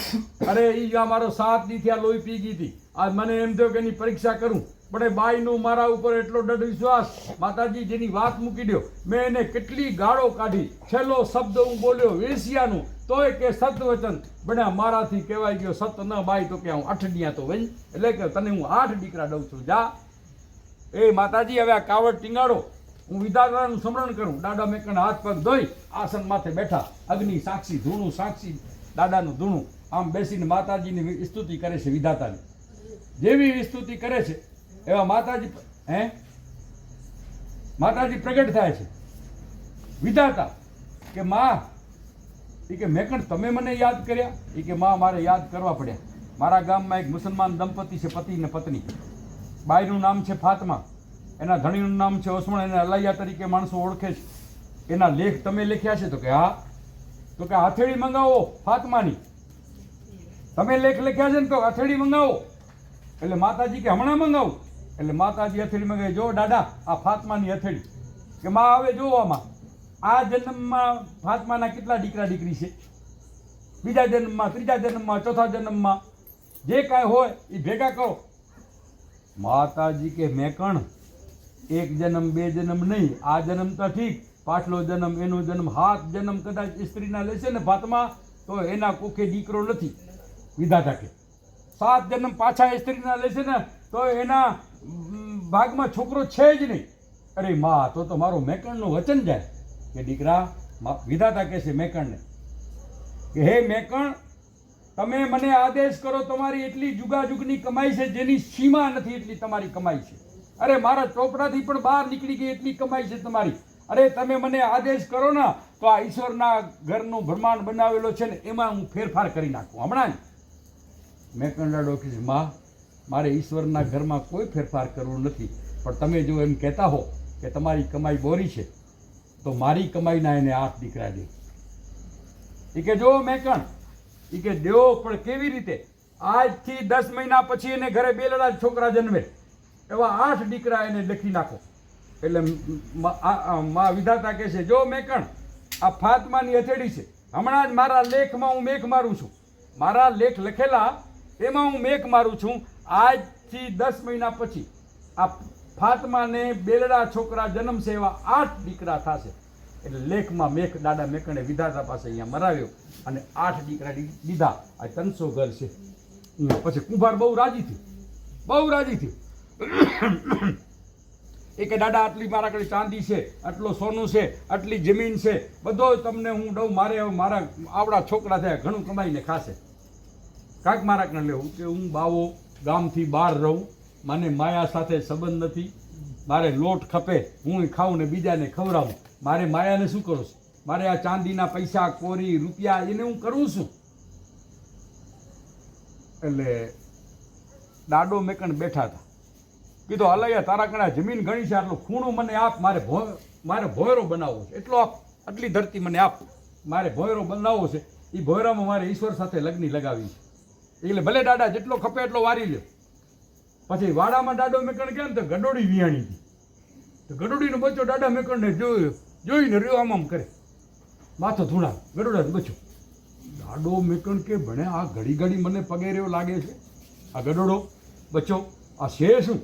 Speaker 1: અરે એ મારો 7 દી થયા લોહી પી ગઈ હતી. આજ મને એમ થયો કે એની પરીક્ષા કરું, પણ એ બાઈનો મારા ઉપર એટલો દઢ વિશ્વાસ, માતાજી જેની વાત મૂકી દો. મેં એને કેટલી ગાળો કાઢી, છેલ્લો શબ્દ હું બોલ્યો વેશ્યાનું, તોય કે સતવચન બન્યા મારાથી કહેવાય ગયો, સત ન બાઈ તો કે હું 8 ડિયા તો વઈ, એટલે કે તને હું 8 દીકરા દઉં છું, જા. એ માતાજી હવે આ કાવડ ટીંગાડો, હું વિધાતાનું સ્મરણ કરું. દાદા મેકણ હાથ પગ ધોઈ આસન માથે બેઠા, અગ્નિ સાક્ષી, ધૂણું સાક્ષી, દાદાનું ધૂણું આમ બેસીને માતાજીની સ્તુતિ કરે છે. વિધાતાની જેવી સ્તુતિ કરે છે એવા માતાજી પ્રગટ થાય છે. વિધાતા કે માં, એ કે મેકણ તમે મને યાદ કર્યા? એ કે માં મારે યાદ કરવા પડ્યા. મારા ગામમાં એક મુસલમાન દંપતી છે, પતિ ને પત્ની. બાઈનું નામ છે ફાતમા, એના ધણીનું નામ છે ઉસ્માન, એને અલાઈયા તરીકે માણસો ઓળખે છે. એના લેખ તમે લખ્યા છે? તો કે હા. તો કે હથેળી મંગાવો ફાતમાની, તમે લેખ લખ્યા છે ને તો હથેળી મંગાવો. એટલે માતાજી કે હમણાં મંગાવું? એટલે માતાજી હથેળી મંગાવી. જો દાદા આ ફાતમાની હથેળી. કે માં હવે જોવામાં આ જન્મમાં ફાતમાના કેટલા દીકરા દીકરી છે, બીજા જન્મમાં, ત્રીજા જન્મમાં, ચોથા જન્મમાં જે કાંઈ હોય એ ભેગા કરો. માતાજી કે મેકણ 1 જન્મ 2 જન્મ નહીં, આ જન્મ તો ઠીક, પાછલો જન્મ, એનો જન્મ, 7 જન્મ કદાચ સ્ત્રીના લેશે ને ફાતમા તો એના કોખે દીકરો નથી. વિધાતા કે 7 જન્મ પાછા સ્ત્રીના લેશે ને તો એના ભાગમાં છોકરો છે જ નહીં. અરે માં, તો મારો મેકણનું વચન જાય કે દીકરા. વિધાતા કહે છે મેકણને કે હે મેકણ, તમે મને આદેશ કરો, તમારી એટલી જુગાજુગની કમાઈ છે જેની સીમા નથી, એટલી તમારી કમાઈ છે. અરે મારા ચોપડાથી પણ બહાર નીકળી ગઈ એટલી કમાઈ છે તમારી. અરે તમે મને આદેશ કરો ને તો આ ઈશ્વરના ઘરનું બ્રહ્માંડ બનાવેલો છે ને એમાં હું ફેરફાર કરી નાખું હમણાં જ. મેકણ દાડો કે માં, મારે ઈશ્વરના ઘરમાં કોઈ ફેરફાર કરવો નથી, પણ તમે જો એમ કહેતા હો કે તમારી કમાઈ બોરી છે તો મારી કમાઈના એને 8 દીકરા દે. એ કે જો મેકણ, એ કે દેવો, પણ કેવી રીતે? આજથી 10 મહિના પછી એને ઘરે બેલડા છોકરા જન્મે એવા 8 દીકરા એને લખી નાખો. એટલે માં વિધાતા કહે છે જો મેકણ, આ ફાતમાની હથેળી છે, હમણાં જ મારા લેખમાં હું મેઘ મારું છું, મારા લેખ લખેલા એમાં હું મેઘ મારું છું. આજથી 10 મહિના પછી આ ફાતમાને બેલડા છોકરા જન્મશે એવા 8 દીકરા થશે. એટલે લેખમાં મેઘ દાદા મેકણે વિધાતા પાસે અહીંયા મરાવ્યો અને 8 દીકરા દીધા. આ 300 ઘર છે. પછી કુંભાર બહુ રાજી થયું, બહુ રાજી થયું. એ કે દાદા આટલી મારા કಡೆ ચાંદી છે, આટલો સોનું છે, આટલી જમીન છે, બધો તમને હું દઉં. મારે મારા આવડા છોકરા થયા, ઘણું કમાઈને ખાશે. કાંઈક મારા કને લેવું કે હું બાવો ગામથી બહાર રહું, મને માયા સાથે સંબંધ નથી, મારે લોટ ખપે, હું ખાઉં ને બીજાને ખવડાવું. મારે માયાને શું કરું છું? મારે આ ચાંદીના પૈસા, કોરી, રૂપિયા એને હું કરું છું. એટલે દાડો મેકણ બેઠા હતા. કીધું અલૈયા, તારા કણા જમીન ઘણી છે, આટલું ખૂણું મને આપ, મારે ભોયરો બનાવવો છે, એટલો આપ, આટલી ધરતી મને આપ, મારે ભોયરો બનાવવો છે. એ ભોયરામાં મારે ઈશ્વર સાથે લગ્ન લગાવી છે. એટલે ભલે દાદા જેટલો ખપે એટલો વારી લ્યો. પછી વાડામાં દાડો મેકણ ગયા ને તો ગડોડી વિયાણી હતી. તો ગડોડીનો બચ્ચો દાદા મેકણને જોઈને રહ્યો આમ કરે, માથો ધૂણા, ગડોડા બચ્ચો. દાડો મેકણ કે ભણે આ ઘડી ઘડી મને પગે રહ્યો લાગે છે, આ ગડોડો બચ્ચો આ છે શું?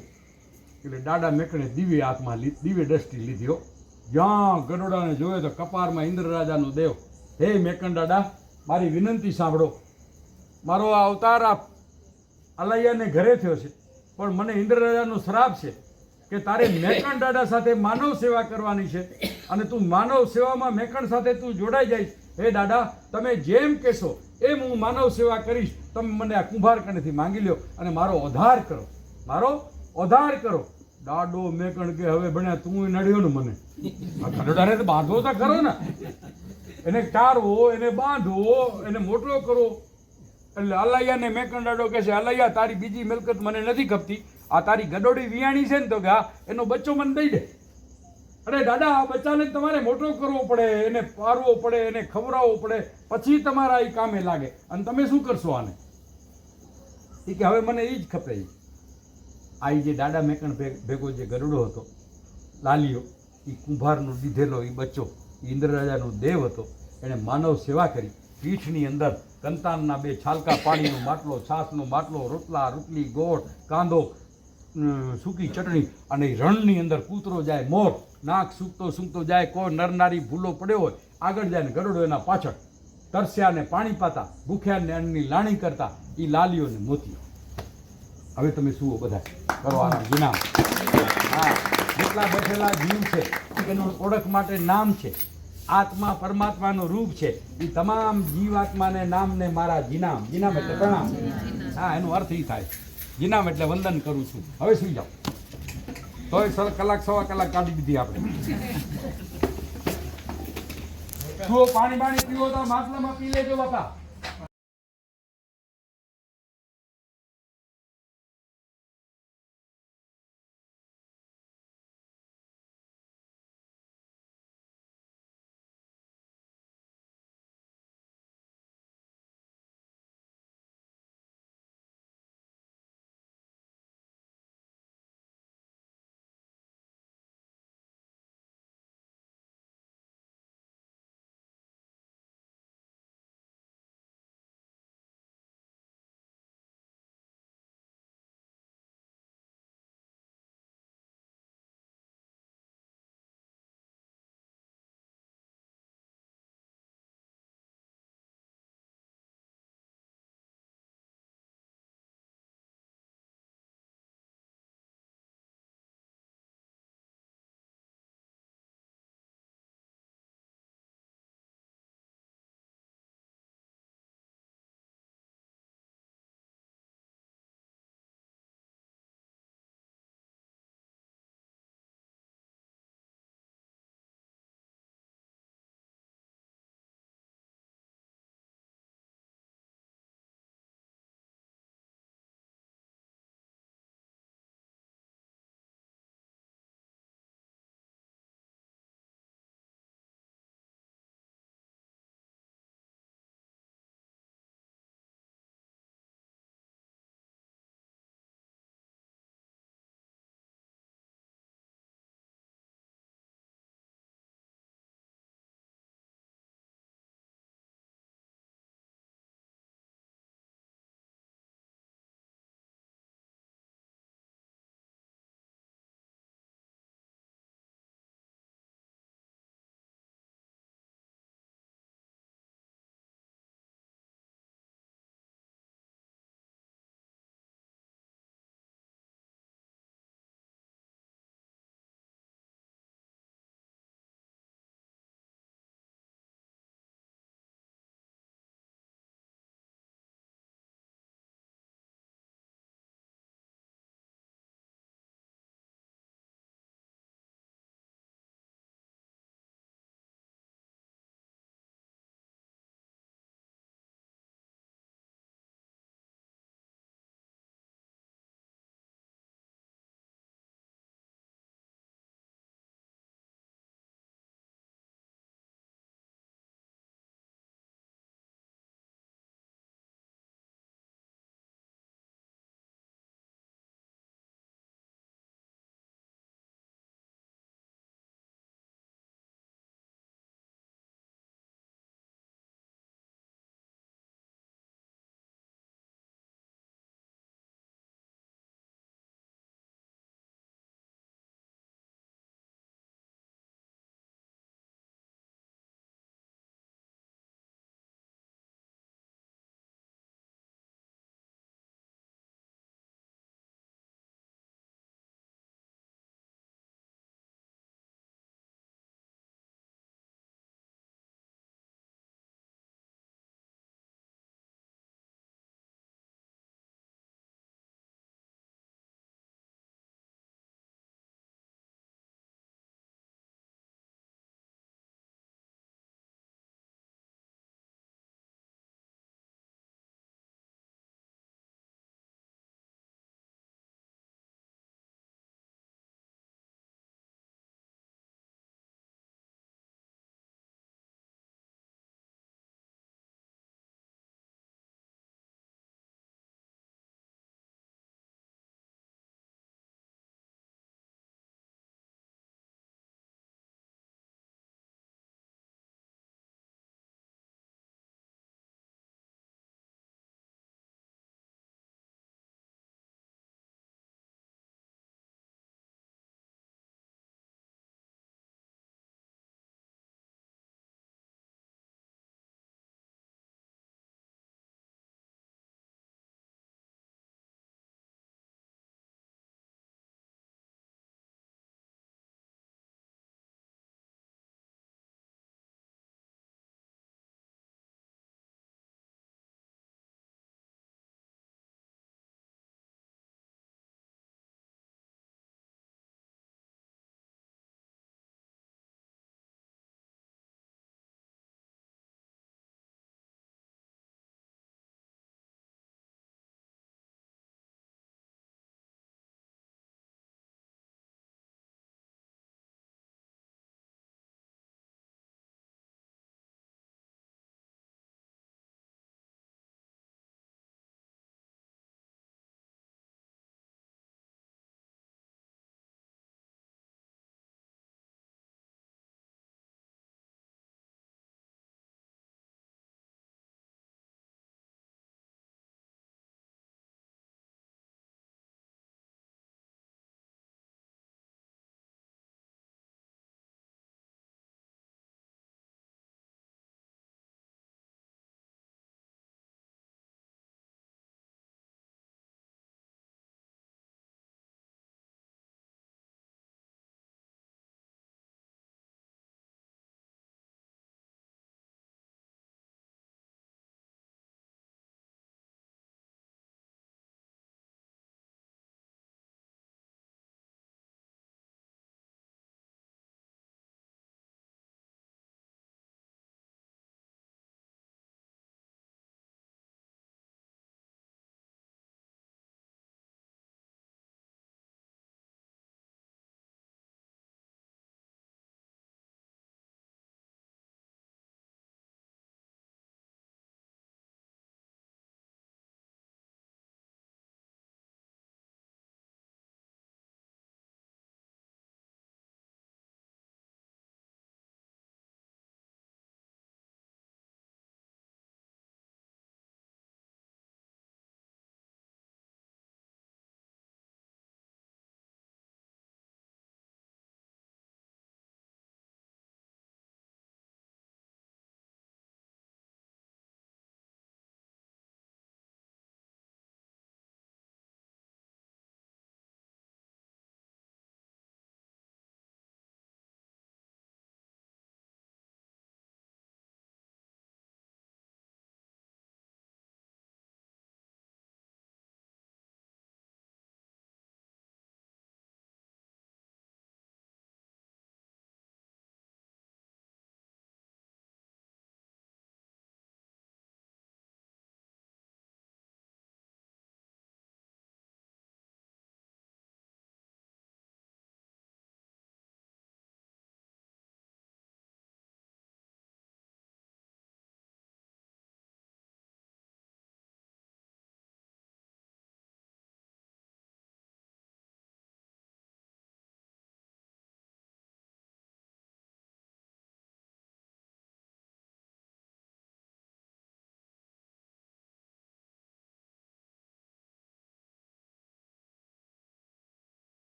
Speaker 1: એટલે દાદા મેકણે દિવ્ય હાથમાં દિવ્ય દ્રષ્ટિ લીધી. જ્યાં ગડોડાને જોયો તો કપારમાં ઇન્દ્ર રાજાનો દેવ. હે મેકણ દાદા, મારી વિનંતી સાંભળો, મારો આ અવતાર આ અલૈયાને ઘરે થયો છે, પણ મને ઇન્દ્ર રાજાનો શ્રાપ છે કે તારે મેકણ દાદા સાથે માનવ સેવા કરવાની છે, અને તું માનવ સેવામાં મેકણ સાથે તું જોડાઈ જઈશ. હે દાદા, તમે જેમ કહેશો એમ હું માનવ સેવા કરીશ. તમે મને આ કુંભાર કનેથી માંગી લ્યો અને મારો ઉદ્ધાર કરો, મારો ઉદ્ધાર કરો. દાડો મેકણ કે હવે ભણ્યા તું નડ્યો ને મને, ગડોડાને તો બાંધવો તો ખરો ને, એને ચારવો, એને બાંધવો, એને મોટો કરો. એટલે અલૈયાને મેકણ દાડો કહે છે અલૈયા, તારી બીજી મિલકત મને નથી ખપતી, આ તારી ગડોડી વિયાણી છે ને તો કે હા, એનો બચ્ચો મને દઈ દે. અરે દાદા આ બચ્ચાને તમારે મોટો કરવો પડે, એને પારવો પડે, એને ખવડાવવો પડે, પછી તમારા એ કામે લાગે. અને તમે શું કરશો આને? એ કે હવે મને એ જ ખપે. આ જે દાદા મેકણ ભેગો જે ગરુડો હતો, લાલીઓ, એ કુંભારનો દીધેલો એ બચ્ચો, એ ઇન્દ્રરાજાનો દેવ હતો. એણે માનવ સેવા કરી. પીઠની અંદર કંતાનના 2 છાલકા, પાણીનો માટલો, છાશનો માટલો, રોટલા, રોટલી, ગોળ, કાંદો, સૂકી ચટણી, અને રણની અંદર કૂતરો જાય, મોર, નાક સૂકતો જાય, કોઈ નરનારી ભૂલો પડ્યો હોય આગળ જાય ને ગરુડો એના પાછળ, તરસ્યાને પાણી પાતા, ભૂખ્યાને અન્નની લાણી કરતા, એ લાલીઓને મોતી. હવે તમે સુઓ બધા, કરો આરામ, વિનામ. હા, જેટલા બેઠેલા જીવ છે એનું ઓળખ માટે નામ છે. આત્મા પરમાત્માનું રૂપ છે. એ તમામ જીવાત્માને નામને મારા જીનામ. જીનામ એટલે પ્રણામ. હા, એનો અર્થ એ થાય. જીનામ એટલે વંદન કરું છું. હવે સુઈ જાઓ. તોય કલાક સવા કલાક કાઢી દીધી આપણે. જુઓ, પાણી પીવો તો માટલામાં પી લેજો બાપા.